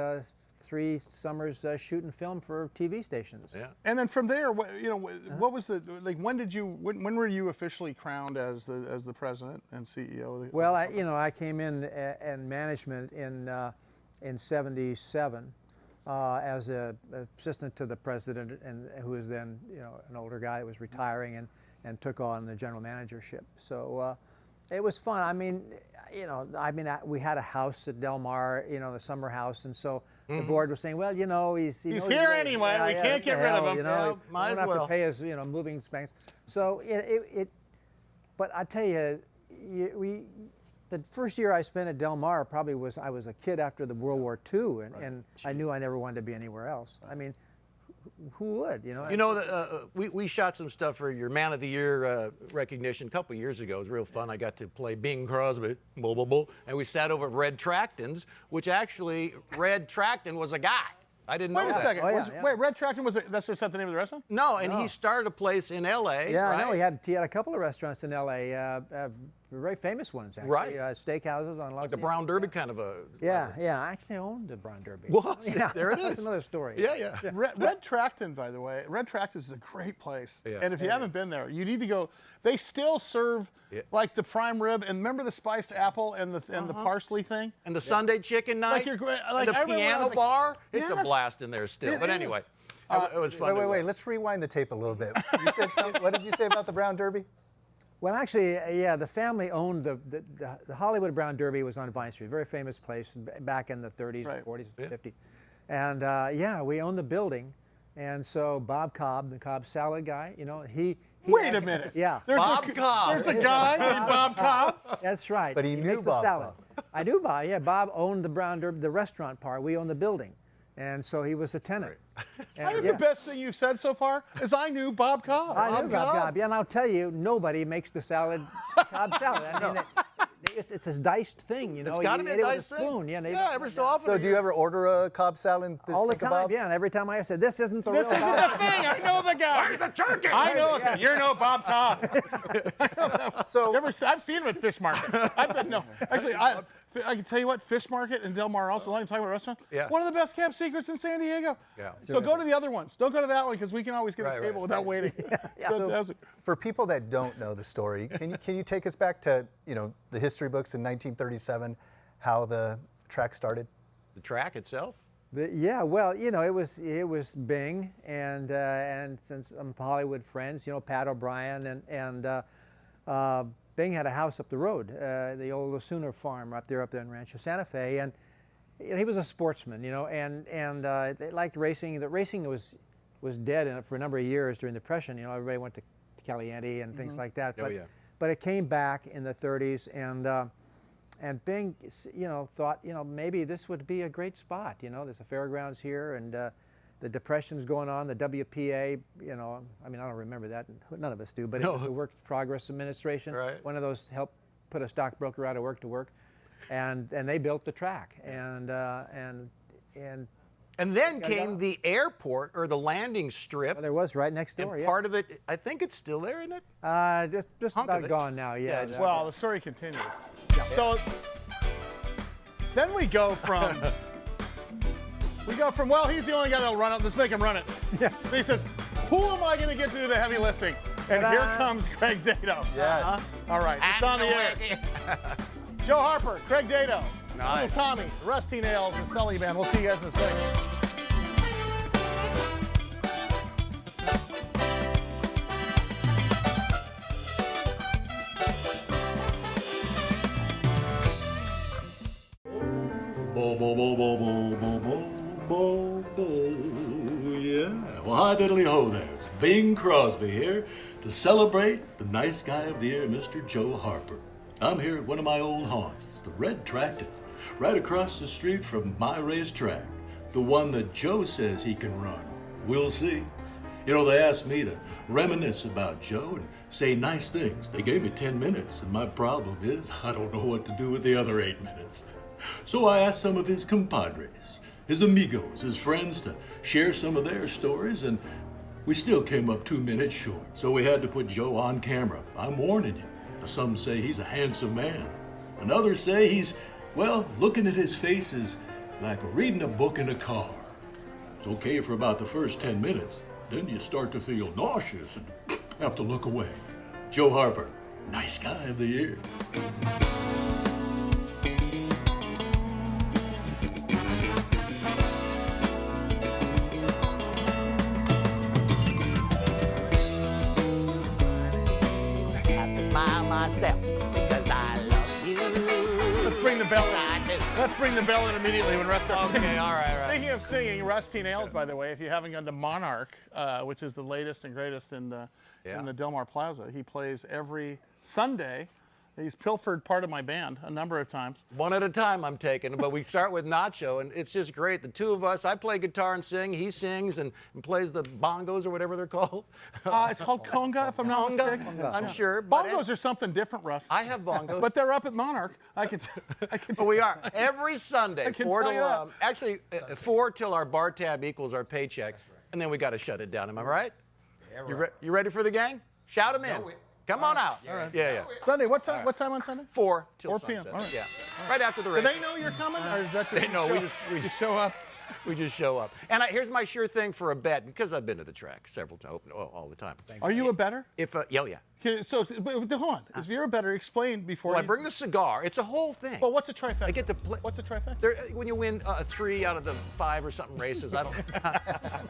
Speaker 4: 3 summers shooting film for TV stations.
Speaker 3: Yeah.
Speaker 1: And then from there, what was when were you officially crowned as the president and CEO?
Speaker 4: Well, I came in management in '77 as an assistant to the president, and who was then an older guy that was retiring and took on the general managership. So it was fun. I mean, we had a house at Del Mar, the summer house, and so the board was saying, well, he's
Speaker 1: He's here anyway. We can't get rid of him.
Speaker 3: Yeah, might
Speaker 4: we
Speaker 3: as
Speaker 4: don't have
Speaker 3: well.
Speaker 4: to pay his moving expense. So but I tell you, the first year I spent at Del Mar I was a kid after the World War II, and I knew I never wanted to be anywhere else. I mean, who would,
Speaker 3: we shot some stuff for your Man of the Year recognition a couple years ago. It was real fun. I got to play Bing Crosby, and we sat over at Red Tracton's, which actually, Red Tracton was a guy. I didn't know
Speaker 1: Wait a
Speaker 3: that.
Speaker 1: second.
Speaker 4: Oh, yeah.
Speaker 1: Wait, Red Tracton that's just not the name of the restaurant?
Speaker 3: No, and he started a place in L.A.
Speaker 4: Yeah,
Speaker 3: right?
Speaker 4: I know. He had a couple of restaurants in L.A. very famous ones, actually.
Speaker 3: Right.
Speaker 4: Steakhouses on Los
Speaker 3: Like the Brown Derby kind of a.
Speaker 4: Yeah, yeah. I actually owned the Brown Derby.
Speaker 3: Well,
Speaker 4: Yeah,
Speaker 3: there it
Speaker 4: that's
Speaker 3: is.
Speaker 4: another story.
Speaker 3: Yeah, yeah.
Speaker 1: Red Tracton, by the way, Red Tracton is a great place.
Speaker 3: Yeah.
Speaker 1: And if you haven't been there, you need to go. They still serve like the prime rib, and remember the spiced apple and the parsley thing?
Speaker 3: And the Sunday chicken night.
Speaker 1: Like you're like,
Speaker 3: and
Speaker 1: I
Speaker 3: the
Speaker 1: remember when I
Speaker 3: piano
Speaker 1: was like,
Speaker 3: ar. It's a
Speaker 1: yes.
Speaker 3: blast in there still.
Speaker 1: It
Speaker 3: But
Speaker 1: is.
Speaker 3: anyway, it was fun.
Speaker 2: Wait. Let's rewind the tape a little bit. You said something. What did you say about the Brown Derby?
Speaker 4: Well, actually, yeah, the family owned the Hollywood Brown Derby was on Vine Street, very famous place back in the 30s,
Speaker 1: Right.
Speaker 4: 40s, 50s. And yeah, we owned the building. And so Bob Cobb, the Cobb salad guy, you know, he
Speaker 1: Wait a minute.
Speaker 4: Yeah.
Speaker 3: Bob Cobb.
Speaker 1: There's a guy named Bob Cobb.
Speaker 4: That's right.
Speaker 2: But he knew
Speaker 4: makes a
Speaker 2: Bob
Speaker 4: salad.
Speaker 2: Cobb.
Speaker 4: I do Bob. Yeah, Bob owned the Brown Derby, the restaurant part. We owned the building, and so he was a tenant.
Speaker 1: I think the best thing you've said so far is I knew Bob Cobb.
Speaker 4: I knew Bob Cobb. Yeah, and I'll tell you, nobody makes the salad Cobb salad. I mean, it's a diced thing, you know.
Speaker 3: It's got to
Speaker 4: You
Speaker 3: be
Speaker 4: eat
Speaker 3: a
Speaker 4: it with
Speaker 3: diced
Speaker 4: spoon.
Speaker 3: thing.
Speaker 4: Yeah,
Speaker 3: Yeah, every so often.
Speaker 2: So do you ever order a Cobb salad?
Speaker 4: all the
Speaker 2: think of
Speaker 4: time.
Speaker 2: Bob?
Speaker 4: Yeah, and every time I said, "This isn't the
Speaker 1: This
Speaker 4: real
Speaker 1: isn't
Speaker 4: Bob."
Speaker 1: the thing. I know the guy.
Speaker 3: Where's the turkey?
Speaker 1: I know. You're no Bob Cobb.
Speaker 2: So
Speaker 1: I've seen him at Fish Market. I've been no. Actually, I can tell you what, Fish Market in Del Mar also. I'm talking about a restaurant.
Speaker 3: Yeah.
Speaker 1: One of the best kept secrets in San Diego.
Speaker 3: Yeah.
Speaker 1: So go to the other ones. Don't go to that one because we can always get
Speaker 3: Right,
Speaker 1: a table
Speaker 3: right.
Speaker 1: without waiting. So,
Speaker 2: for people that don't know the story, can you take us back to the history books in 1937, how the track started?
Speaker 3: The track itself?
Speaker 4: Yeah, well, you know, it was Bing, and since I'm Hollywood friends, you know, Pat O'Brien and Bing had a house up the road, the old Osuna farm up there in Rancho Santa Fe, and he was a sportsman, you know, and they liked racing. The racing was dead for a number of years during the Depression. You know, everybody went to Caliente and things like that. But,
Speaker 3: yeah.
Speaker 4: but it came back in the 30s, and Bing, you know, thought, you know, maybe this would be a great spot. You know, there's a fairgrounds here, and the Depression's going on. The WPA, you know, I mean, I don't remember that. None of us do, but it was the Work Progress Administration.
Speaker 3: Right.
Speaker 4: One of those helped put a stockbroker out of work, and they built the track, and
Speaker 3: And then came the airport or the landing strip.
Speaker 4: well, there was right next door.
Speaker 3: And
Speaker 4: Yeah.
Speaker 3: part of it, I think it's still there, isn't it?
Speaker 4: Just
Speaker 3: Hunk of
Speaker 4: about
Speaker 3: it.
Speaker 4: gone now. Yeah.
Speaker 3: just-
Speaker 1: well, the story continues. So then we go from well, he's the only guy that'll run it. Let's make him run it.
Speaker 4: Yeah.
Speaker 1: And he says, who am I going to get to do the heavy lifting? And
Speaker 4: Ta-da.
Speaker 1: here comes Craig Dado.
Speaker 2: Yes.
Speaker 1: All right, it's on the air. Joe Harper, Craig Dado,
Speaker 3: Nice.
Speaker 1: Uncle Tommy, Rusty Nailz, and Sully Band. We'll see you guys in a second.
Speaker 7: Bo, bo, bo, bo, bo, bo, bo, bo, bo, yeah. Well, hi, diddly ho there. It's Bing Crosby here to celebrate the nice guy of the year, Mr. Joe Harper. I'm here at one of my old haunts. It's the Red Tracton, right across the street from my racetrack. The one that Joe says he can run. We'll see. You know, they asked me to reminisce about Joe and say nice things. They gave me 10 minutes, and my problem is I don't know what to do with the other 8 minutes. So I asked some of his compadres, his amigos, his friends to share some of their stories, and we still came up 2 minutes short. So we had to put Joe on camera. I'm warning you. Some say he's a handsome man, and others say he's, well, looking at his face is like reading a book in a car. It's okay for about the first 10 minutes. Then you start to feel nauseous and have to look away. Joe Harper, nice guy of the year.
Speaker 3: have to smile myself because I love you.
Speaker 1: Let's bring the bell
Speaker 3: I
Speaker 1: in.
Speaker 3: do.
Speaker 1: Let's bring the bell in immediately when Russ starts singing.
Speaker 3: Okay, all right.
Speaker 1: Speaking of singing, Rusty Nailz, by the way, if you haven't gone to Monarch, which is the latest and greatest in the Del Mar Plaza, he plays every Sunday. He's pilfered part of my band a number of times.
Speaker 3: One at a time I'm taking, but we start with Nacho, and it's just great. The two of us, I play guitar and sing, he sings and plays the bongos or whatever they're called.
Speaker 1: It's called conga, if I'm not mistaken.
Speaker 3: I'm sure. But
Speaker 1: Bongos are something different, Russ.
Speaker 3: I have bongos.
Speaker 1: But they're up at Monarch. I can
Speaker 3: We are every Sunday,
Speaker 1: I can
Speaker 3: 4
Speaker 1: tell you that.
Speaker 3: till actually 4 till our bar tab equals our paycheck, and then we got to shut it down. Am I right? You ready for the gang? Shout them in. Come on out. Yeah.
Speaker 1: Sunday, what time? What time on Sunday?
Speaker 3: 4 till
Speaker 1: 4 p.m.
Speaker 3: sunset.
Speaker 1: All right.
Speaker 3: Yeah. Right after the
Speaker 1: Do
Speaker 3: race.
Speaker 1: they know you're coming, or is that just
Speaker 3: No,
Speaker 1: you
Speaker 3: we
Speaker 1: show-
Speaker 3: just
Speaker 1: show up?
Speaker 3: We just show up. And here's my sure thing for a bet, because I've been to the track several times, all the time.
Speaker 1: Are you a bettor?
Speaker 3: If yeah.
Speaker 1: Okay, so, but hold on. If you're a bettor, explain before.
Speaker 3: Well, I
Speaker 1: you-
Speaker 3: bring the cigar. It's a whole thing.
Speaker 1: Well, what's a trifecta?
Speaker 3: I get to play.
Speaker 1: What's a trifecta?
Speaker 3: When you win 3 out of the 5 or something races, I don't.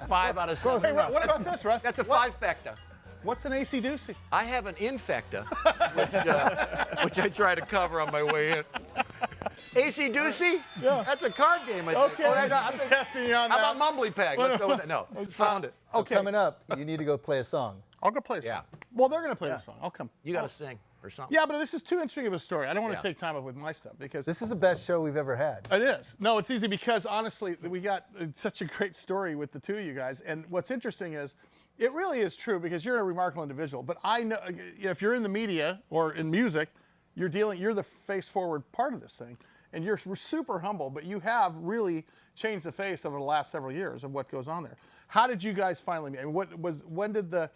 Speaker 3: 5 out of 7.
Speaker 1: Hey, what about this, Russ?
Speaker 3: That's a 5-fecta.
Speaker 1: What's an AC doozy?
Speaker 3: I have an infecta, which I try to cover on my way in. AC Doocy?
Speaker 1: Yeah.
Speaker 3: That's a card game, I think.
Speaker 1: Okay,
Speaker 3: I'm
Speaker 1: just testing you on
Speaker 3: How
Speaker 1: that.
Speaker 3: about Mumbly Peg? Let's go with that. No, found it.
Speaker 2: So
Speaker 1: Okay.
Speaker 2: coming up, you need to go play a song.
Speaker 1: I'll go play a song.
Speaker 3: Yeah.
Speaker 1: Well, they're going to play the song. I'll come.
Speaker 3: You got to sing or something.
Speaker 1: Yeah, but this is too interesting of a story. I don't want
Speaker 3: Yeah.
Speaker 1: to take time up with my stuff because
Speaker 2: This is the best show we've ever had.
Speaker 1: it is. No, it's easy because honestly, we got such a great story with the two of you guys. And what's interesting is, it really is true because you're a remarkable individual. But I know if you're in the media or in music, you're the face-forward part of this thing, and you're super humble. But you have really changed the face over the last several years of what goes on there. How did you guys finally meet? I mean, when did the?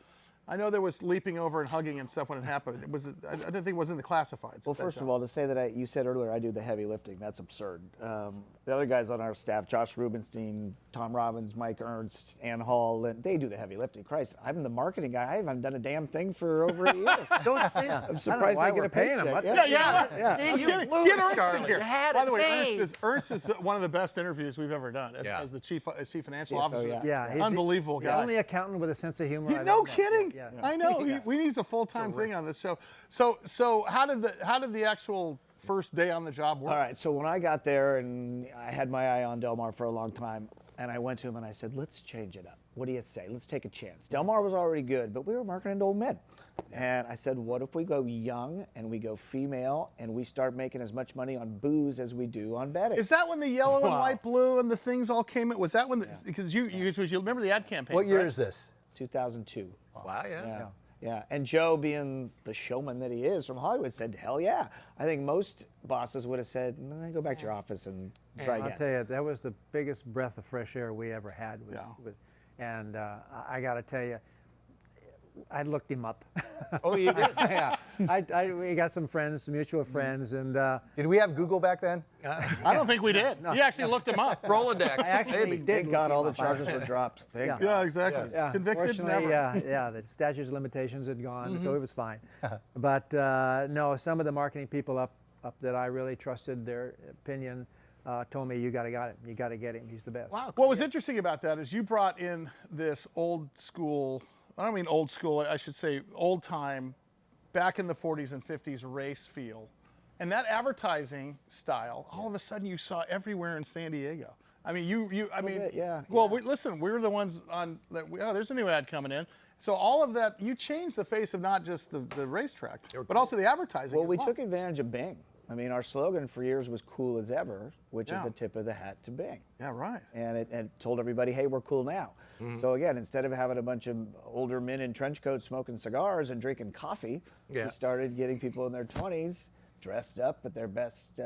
Speaker 1: I know there was leaping over and hugging and stuff when it happened. I didn't think it was in the classifieds.
Speaker 5: Well, first of all, to say that you said earlier I do the heavy lifting, that's absurd. The other guys on our staff, Josh Rubenstein, Tom Robbins, Mike Ernst, Ann Hall, they do the heavy lifting. Christ, I'm the marketing guy. I haven't done a damn thing for over a year.
Speaker 3: Don't say that.
Speaker 5: I'm surprised
Speaker 4: why
Speaker 5: I get
Speaker 4: we're
Speaker 5: a
Speaker 4: paying
Speaker 5: paycheck.
Speaker 4: him.
Speaker 1: Yeah.
Speaker 3: See,
Speaker 1: I'm
Speaker 3: you
Speaker 1: kidding.
Speaker 3: blew
Speaker 1: Get
Speaker 3: it,
Speaker 1: Ernst in
Speaker 3: Charlie.
Speaker 1: here.
Speaker 3: You had
Speaker 1: By
Speaker 3: it
Speaker 1: the way,
Speaker 3: made.
Speaker 1: Ernst is one of the best interviews we've ever done as the chief financial
Speaker 5: CFO,
Speaker 1: officer.
Speaker 5: yeah.
Speaker 4: Yeah, he's
Speaker 1: Unbelievable
Speaker 4: the
Speaker 1: guy.
Speaker 4: only accountant with a sense of humor. I've
Speaker 1: No
Speaker 4: ever met.
Speaker 1: kidding.
Speaker 4: Yeah.
Speaker 1: I know. We need a full-time thing on this show. So how did the actual first day on the job work?
Speaker 5: All right, so when I got there, and I had my eye on Del Mar for a long time, and I went to him and I said, let's change it up. What do you say? Let's take a chance. Del Mar was already good, but we were marketing to old men. And I said, what if we go young and we go female and we start making as much money on booze as we do on betting?
Speaker 1: Is that when the yellow and white, blue, and the things all came in? Was that when? Because you remember the ad campaign?
Speaker 2: What year
Speaker 1: right?
Speaker 2: is this?
Speaker 5: 2002.
Speaker 3: Wow, yeah.
Speaker 5: Yeah, and Joe, being the showman that he is from Hollywood, said, hell yeah. I think most bosses would have said, nah, go back to your office and try
Speaker 4: I'll
Speaker 5: again.
Speaker 4: tell you, that was the biggest breath of fresh air we ever had. And I got to tell you, I looked him up.
Speaker 3: Oh, you did?
Speaker 4: Yeah, we got some friends, some mutual friends, and
Speaker 2: Did we have Google back then?
Speaker 1: I don't think we did. You actually looked him up.
Speaker 3: Rolodex.
Speaker 4: I actually
Speaker 3: Maybe.
Speaker 4: did.
Speaker 5: Thank
Speaker 4: look
Speaker 5: God
Speaker 4: him
Speaker 5: all the
Speaker 4: up.
Speaker 5: charges were dropped. Thank
Speaker 4: Yeah.
Speaker 5: God.
Speaker 1: Yeah, exactly.
Speaker 4: Yeah,
Speaker 1: Convicted,
Speaker 4: fortunately,
Speaker 1: never.
Speaker 4: the statute of limitations had gone, so it was fine. But no, some of the marketing people up that I really trusted their opinion told me, you got to get him. He's the best.
Speaker 3: Wow.
Speaker 1: What was interesting about that is you brought in this old school, I don't mean old school, I should say old time, back in the 40s and 50s race feel. And that advertising style, all of a sudden you saw everywhere in San Diego. I mean,
Speaker 5: yeah.
Speaker 1: Well, we're the ones on that. Oh, there's a new ad coming in. So all of that, you changed the face of not just the racetrack, but also the advertising.
Speaker 5: Well,
Speaker 1: as
Speaker 5: we took advantage of Bing. I mean, our slogan for years was cool as ever, which is
Speaker 1: Yeah.
Speaker 5: a tip of the hat to Bing.
Speaker 1: Yeah, right.
Speaker 5: And it told everybody, hey, we're cool now. So again, instead of having a bunch of older men in trench coats smoking cigars and drinking coffee,
Speaker 3: Yeah.
Speaker 5: we started getting people in their 20s dressed up with their best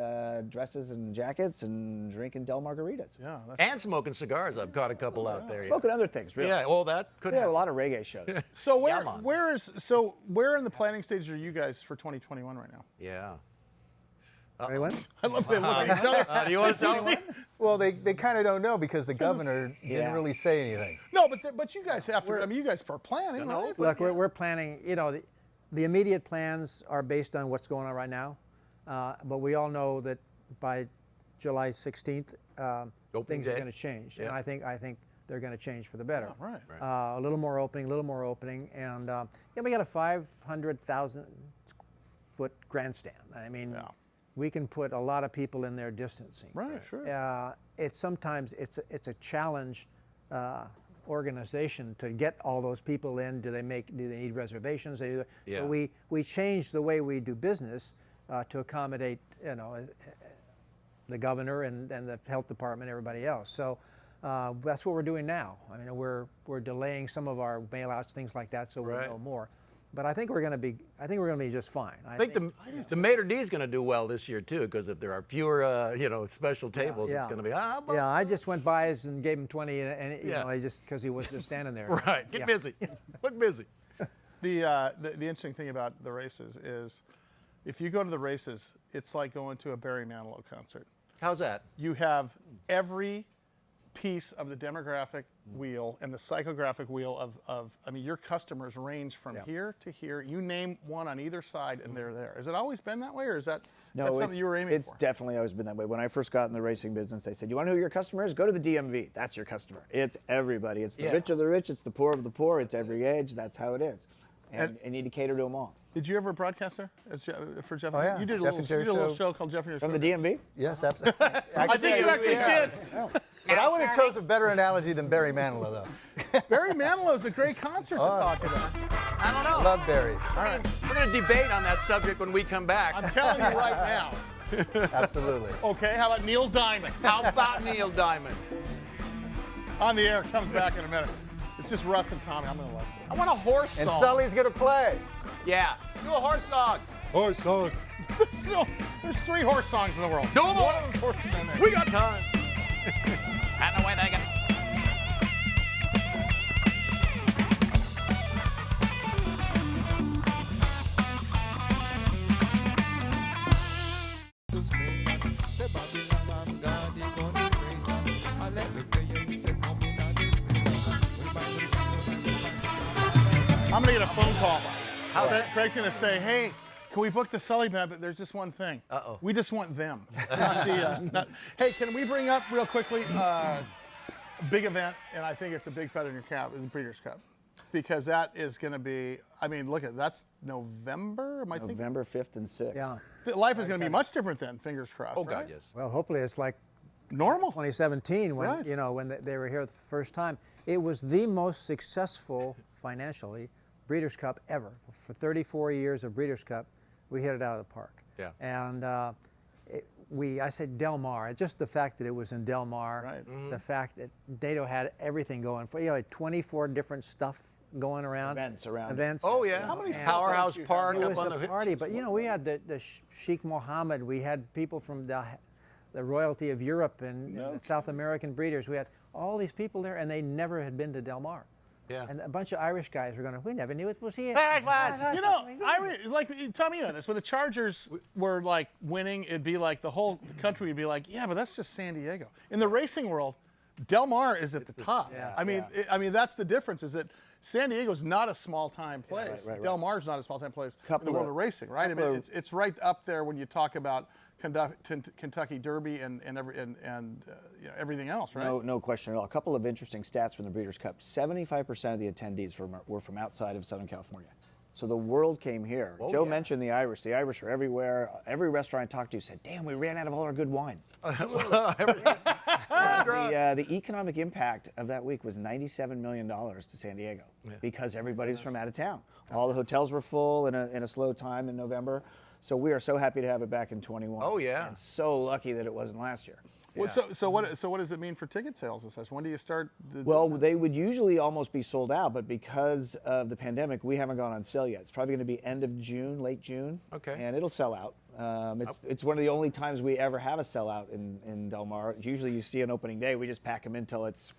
Speaker 5: dresses and jackets and drinking Del Margaritas.
Speaker 1: Yeah. That's,
Speaker 3: And smoking cigars. I've caught a couple out there.
Speaker 5: Smoking other things, really.
Speaker 3: Yeah, well, that could
Speaker 5: We have a
Speaker 3: happen.
Speaker 5: lot of reggae shows.
Speaker 1: so
Speaker 3: man.
Speaker 1: where in the planning stage are you guys for 2021 right now?
Speaker 3: Yeah.
Speaker 4: Anyone?
Speaker 1: I love they look at each other.
Speaker 3: Do you want to tell me?
Speaker 2: Well, they kind of don't know because the governor
Speaker 5: Yeah.
Speaker 2: didn't really say anything.
Speaker 1: No, but you guys have to. I mean, you guys are planning,
Speaker 3: No,
Speaker 1: right?
Speaker 4: Look, we're planning, the immediate plans are based on what's going on right now. But we all know that by July 16th,
Speaker 3: Opening
Speaker 4: things are
Speaker 3: day.
Speaker 4: going to change.
Speaker 3: Yeah.
Speaker 4: And I think they're going to change for the better.
Speaker 1: Right.
Speaker 4: A little more opening. And we got a 500,000 foot grandstand. I mean,
Speaker 1: Yeah.
Speaker 4: we can put a lot of people in there distancing.
Speaker 1: Right, sure.
Speaker 4: It's sometimes it's a challenge organization to get all those people in. Do they need reservations?
Speaker 3: Yeah.
Speaker 4: So we changed the way we do business to accommodate the governor and the health department, everybody else. So that's what we're doing now. I mean, we're delaying some of our mailouts, things like that, so we'll
Speaker 3: Right.
Speaker 4: know more. But I think we're going to be just fine.
Speaker 3: I think the maitre d' is going to do well this year too, because if there are fewer, special tables, it's going to be
Speaker 4: Yeah, I just went by and gave him 20, and
Speaker 3: Yeah.
Speaker 4: I just because he was just standing there.
Speaker 3: right. Get
Speaker 4: Yeah.
Speaker 3: busy. Look busy.
Speaker 1: The interesting thing about the races is, if you go to the races, it's like going to a Barry Manilow concert.
Speaker 3: How's that?
Speaker 1: You have every piece of the demographic wheel and the psychographic wheel of I mean, your customers range from here to here. You name one on either side and they're there. Has it always been that way, or is that something you were aiming
Speaker 5: it's
Speaker 1: for?
Speaker 5: definitely always been that way. When I first got in the racing business, they said, you want to know who your customer is? Go to the DMV. That's your customer. It's everybody. It's the rich of the rich. It's the poor of the poor. It's every age. That's how it is. And you need to cater to them all.
Speaker 1: Did you ever broadcast there for Jeff?
Speaker 2: Oh, yeah.
Speaker 1: You did
Speaker 2: Jeff and Jerry
Speaker 1: a little
Speaker 2: show.
Speaker 1: show called Jeff and Jerry
Speaker 5: From the
Speaker 1: Show.
Speaker 5: DMV?
Speaker 2: Yes, absolutely.
Speaker 1: I think you actually did.
Speaker 2: But I would have chose a better analogy than Barry Manilow, though.
Speaker 1: Barry Manilow's a great concert to talk about.
Speaker 3: I don't know.
Speaker 2: Love Barry.
Speaker 1: All right.
Speaker 3: We're going to debate on that subject when we come back.
Speaker 1: I'm telling you right now.
Speaker 2: Absolutely.
Speaker 1: Okay, how about Neil Diamond?
Speaker 3: How about Neil Diamond?
Speaker 1: On the air, comes back in a minute. It's just Russ and Tommy. I'm going to love it. I want a horse song.
Speaker 2: And Sully's going to play.
Speaker 3: Yeah. Do a horse song.
Speaker 2: Horse song.
Speaker 1: There's 3 horse songs in the world.
Speaker 3: Do 'em all.
Speaker 1: One of them's Horse Song.
Speaker 3: We got time. And away they go.
Speaker 1: I'm going to get a phone call. Craig's going to say, hey, can we book the Sully band? But there's just one thing.
Speaker 3: Uh-oh.
Speaker 1: We just want them. Not the, hey, can we bring up real quickly a big event, and I think it's a big feather in your cap, is the Breeders' Cup. Because that is going to be, I mean, look at that's November, am I thinking?
Speaker 5: November 5th and 6th.
Speaker 4: Yeah.
Speaker 1: Life is going to be much different then, fingers crossed.
Speaker 3: Oh,
Speaker 1: right?
Speaker 3: God, yes.
Speaker 4: Well, hopefully it's like
Speaker 1: Normal.
Speaker 4: 2017 when
Speaker 1: Right.
Speaker 4: when they were here the first time. It was the most successful financially Breeders' Cup ever. For 34 years of Breeders' Cup, we hit it out of the park.
Speaker 3: Yeah.
Speaker 4: And I said Del Mar. Just the fact that it was in Del Mar,
Speaker 1: Right.
Speaker 4: the fact that Dado had everything going for had 24 different stuff going around.
Speaker 5: Events around it.
Speaker 4: Events.
Speaker 3: Oh, yeah.
Speaker 1: How many
Speaker 3: Powerhouse Park
Speaker 4: It
Speaker 3: up
Speaker 4: was
Speaker 3: on
Speaker 4: a
Speaker 3: the
Speaker 4: party, but we had the Sheikh Mohammed. We had people from the royalty of Europe and South American breeders. We had all these people there, and they never had been to Del Mar.
Speaker 3: Yeah.
Speaker 4: And a bunch of Irish guys were going, we never knew it was here.
Speaker 1: You know, like Tommy, you know this. When the Chargers were like winning, it'd be like the whole country would be like, yeah, but that's just San Diego. In the racing world, Del Mar is at the top.
Speaker 4: yeah.
Speaker 1: I mean, that's the difference. Is that San Diego's not a small-time place.
Speaker 5: right.
Speaker 1: Del Mar's not a small-time place in the
Speaker 5: Couple
Speaker 1: world
Speaker 5: of-
Speaker 1: of racing, right? I mean,
Speaker 5: couple of-
Speaker 1: it's right up there when you talk about Kentucky Derby and everything else, right?
Speaker 5: No question at all. A couple of interesting stats from the Breeders' Cup. 75% of the attendees were from outside of Southern California. So the world came here. Joe mentioned the Irish. The Irish are everywhere. Every restaurant I talked to said, damn, we ran out of all our good wine. The economic impact of that week was $97 million to San Diego because everybody's from out of town. All the hotels were full in a slow time in November. So we are so happy to have it back in 21.
Speaker 3: Oh, yeah.
Speaker 5: And so lucky that it wasn't last year.
Speaker 1: Well, so what does it mean for ticket sales and such? When do you start?
Speaker 5: Well, they would usually almost be sold out, but because of the pandemic, we haven't gone on sale yet. It's probably going to be end of June, late June.
Speaker 3: Okay.
Speaker 5: And it'll sell out. It's one of the only times we ever have a sellout in Del Mar. Usually you see an opening day, we just pack them until it's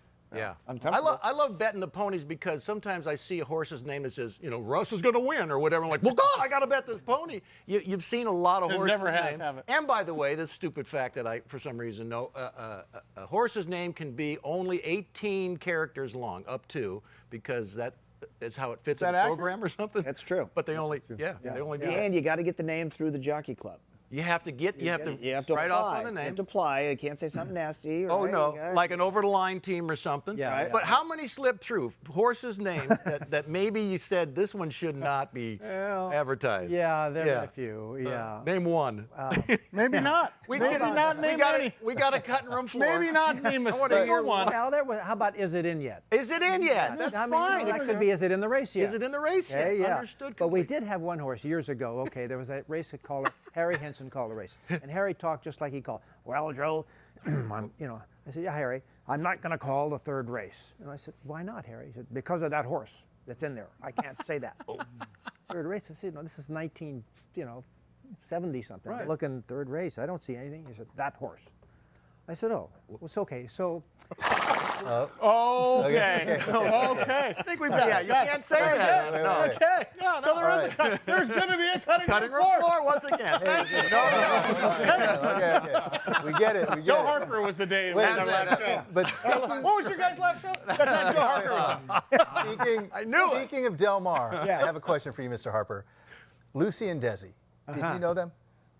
Speaker 5: uncomfortable.
Speaker 3: I love betting the ponies because sometimes I see a horse's name that says, Russ is going to win or whatever. I'm like, well, God, I got to bet this pony. You've seen a lot of
Speaker 1: It
Speaker 3: horses'
Speaker 1: never has,
Speaker 3: names.
Speaker 1: have it?
Speaker 3: And by the way, this stupid fact that I, for some reason, know, a horse's name can be only 18 characters long, up to, because that is how it fits in
Speaker 1: that
Speaker 3: the
Speaker 1: accurate?
Speaker 3: program or something.
Speaker 5: That's true.
Speaker 3: But they only, they only do that.
Speaker 5: And you got to get the name through the jockey club.
Speaker 3: You have to
Speaker 5: Write
Speaker 3: off on the
Speaker 5: You
Speaker 3: name.
Speaker 5: have to apply. You can't say something nasty.
Speaker 3: Oh
Speaker 5: right?
Speaker 3: no,
Speaker 5: You gotta-
Speaker 3: like an over-the-line team or something.
Speaker 4: Yeah, Right.
Speaker 3: But how many slip through horses' names that maybe you said this one should not be advertised?
Speaker 4: Yeah, there are a few. Yeah.
Speaker 3: Name one.
Speaker 1: Maybe not. Maybe not name any.
Speaker 3: We got a cutting room floor.
Speaker 1: Maybe not name a
Speaker 3: I wanna hear
Speaker 1: single one.
Speaker 4: Well, how about is it in yet?
Speaker 3: Is it in yet? That's
Speaker 4: I mean,
Speaker 3: fine.
Speaker 4: that could be, is it in the race yet?
Speaker 3: Is it in the race yet?
Speaker 4: Okay, yeah.
Speaker 3: Understood.
Speaker 4: But we
Speaker 3: completely.
Speaker 4: did have one horse years ago. Okay, there was a race caller, Harry Henson called a race. And Harry talked just like he called. Well, Joe, I said, yeah, Harry, I'm not going to call the third race. And I said, why not, Harry? He said, because of that horse that's in there. I can't say that. Third race? I said, no, this is 70 something.
Speaker 1: Right.
Speaker 4: Looking third race, I don't see anything. He said, that horse. I said, oh, it's okay. So
Speaker 1: Okay. Okay.
Speaker 3: I think we've got. You can't say that.
Speaker 2: Wait,
Speaker 3: No.
Speaker 2: wait, wait.
Speaker 1: Okay. So there is a cut. There's going to be a cutting room floor.
Speaker 3: once again. Thank you. No,
Speaker 2: Okay. We get it. We get
Speaker 1: Joe
Speaker 2: it.
Speaker 1: Harper was the day we
Speaker 2: Wait,
Speaker 1: had our last show.
Speaker 2: But speaking,
Speaker 1: What was your guys' last show? That's not Joe Harper was on.
Speaker 2: speaking of Del Mar, I have a question for you, Mr. Harper. Lucy and Desi, did you know them?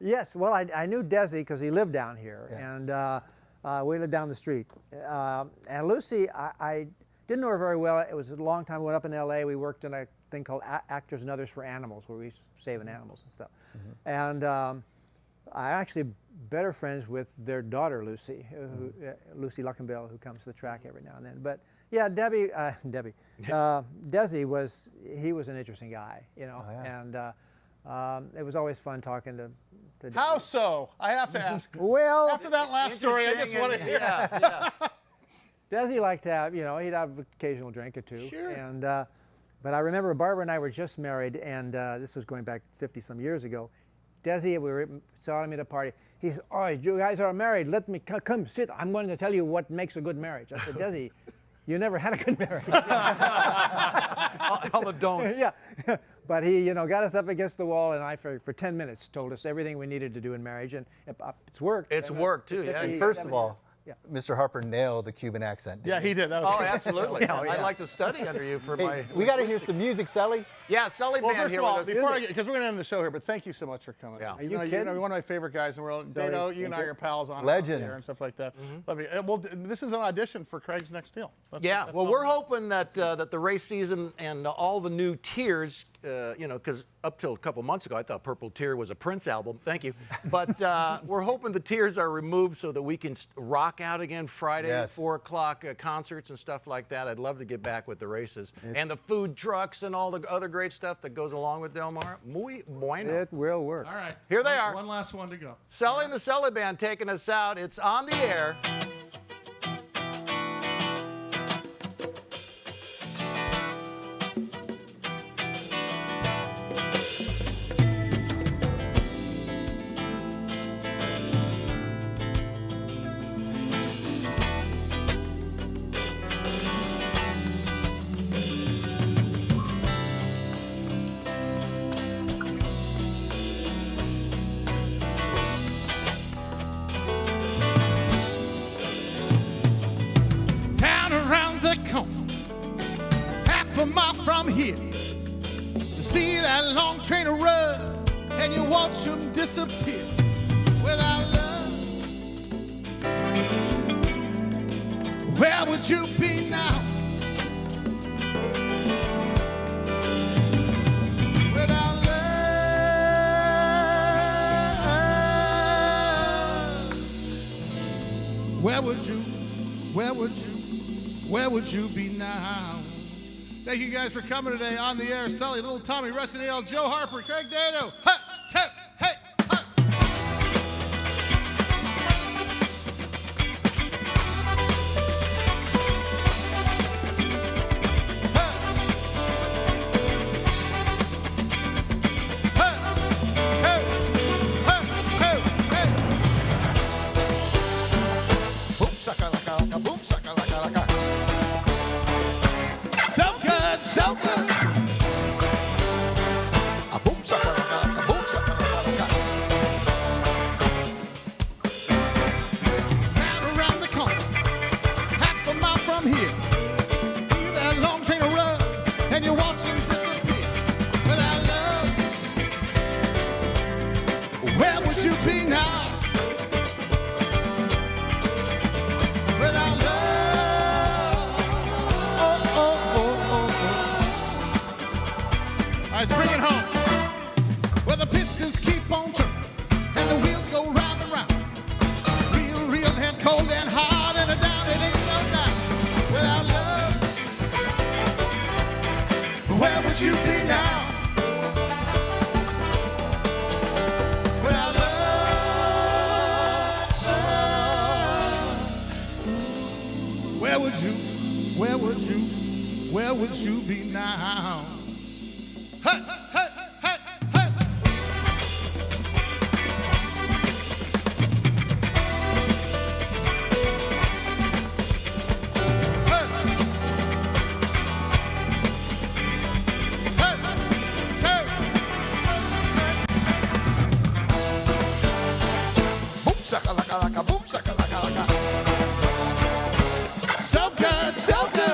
Speaker 4: Yes, well, I knew Desi because he lived down here, and we lived down the street. And Lucy, I didn't know her very well. It was a long time. We went up in L.A. We worked in a thing called Actors and Others for Animals, where we saving animals and stuff. And I actually better friends with their daughter, Lucy, Lucy Luckenbill, who comes to the track every now and then. But yeah, Desi was an interesting guy, you know, and it was always fun talking to Desi.
Speaker 1: How so? I have to ask.
Speaker 4: Well,
Speaker 1: After that last story, I just want to hear.
Speaker 4: Desi liked to have, you know, he'd have an occasional drink or two.
Speaker 1: Sure.
Speaker 4: And, but I remember Barbara and I were just married, and this was going back 50-some years ago. Desi, we saw him at a party. He said, "Oh, you guys are married. Let me come sit. I'm going to tell you what makes a good marriage." I said, "Desi, you never had a good marriage."
Speaker 3: All the don'ts.
Speaker 4: Yeah. But he, you know, got us up against the wall, and for 10 minutes told us everything we needed to do in marriage, and it's worked.
Speaker 3: It's worked too. Yeah.
Speaker 2: And first of all, Mr. Harper nailed the Cuban accent.
Speaker 1: Yeah, he did. That was
Speaker 3: Oh,
Speaker 1: great.
Speaker 3: absolutely. I'd like to study under you for my.
Speaker 2: Hey, we got to hear some music, Sully.
Speaker 3: Yeah, Sully
Speaker 1: Well,
Speaker 3: Band
Speaker 1: first
Speaker 3: here
Speaker 1: of all,
Speaker 3: with us.
Speaker 1: before because we're going to end the show here, but thank you so much for coming.
Speaker 3: Yeah.
Speaker 1: You know, you're one of my favorite guys in the world. Dado, you and I are pals on
Speaker 2: Legends.
Speaker 1: there and stuff like that. Love you. Well, this is an audition for Craig's next deal. That's
Speaker 3: Well,
Speaker 1: all.
Speaker 3: we're hoping that that the race season and all the new tiers, you know, because up till a couple months ago, I thought Purple Tear was a Prince album. Thank you. But we're hoping the tiers are removed so that we can rock out again Friday at 4 o'clock concerts and stuff like that. I'd love to get back with the races and the food trucks and all the other great stuff that goes along with Del Mar. Muy bueno.
Speaker 4: It will work.
Speaker 1: All right.
Speaker 3: Here they are.
Speaker 1: One last one to go.
Speaker 3: Sully and the Sully Band taking us out. It's on the air.
Speaker 1: Town around the corner, half a mile from here. You see that long train run, and you watch them disappear without love. Where would you be now? Without love, where would you be now? Thank you guys for coming today on the air. Sully, Little Tommy, Russ and Nailz, Joe Harper, Craig Dado. Ha, tap, hey, ha. Boom, sakalaka. So good, so good. A boom, sakalaka, boom, sakalaka. Down around the corner, half a mile from here. See that long train run, and you watch them disappear. Without love, where would you be now? Without love, oh, oh, oh, oh, oh. All right, let's bring it home. Where the pistons keep on turning and the wheels go round and round. Real, real and cold and hard and down, it ain't no doubt. Without love, where would you be now? Without love, where would you be now? Hey, hey, hey, hey.
Speaker 8: good, so good.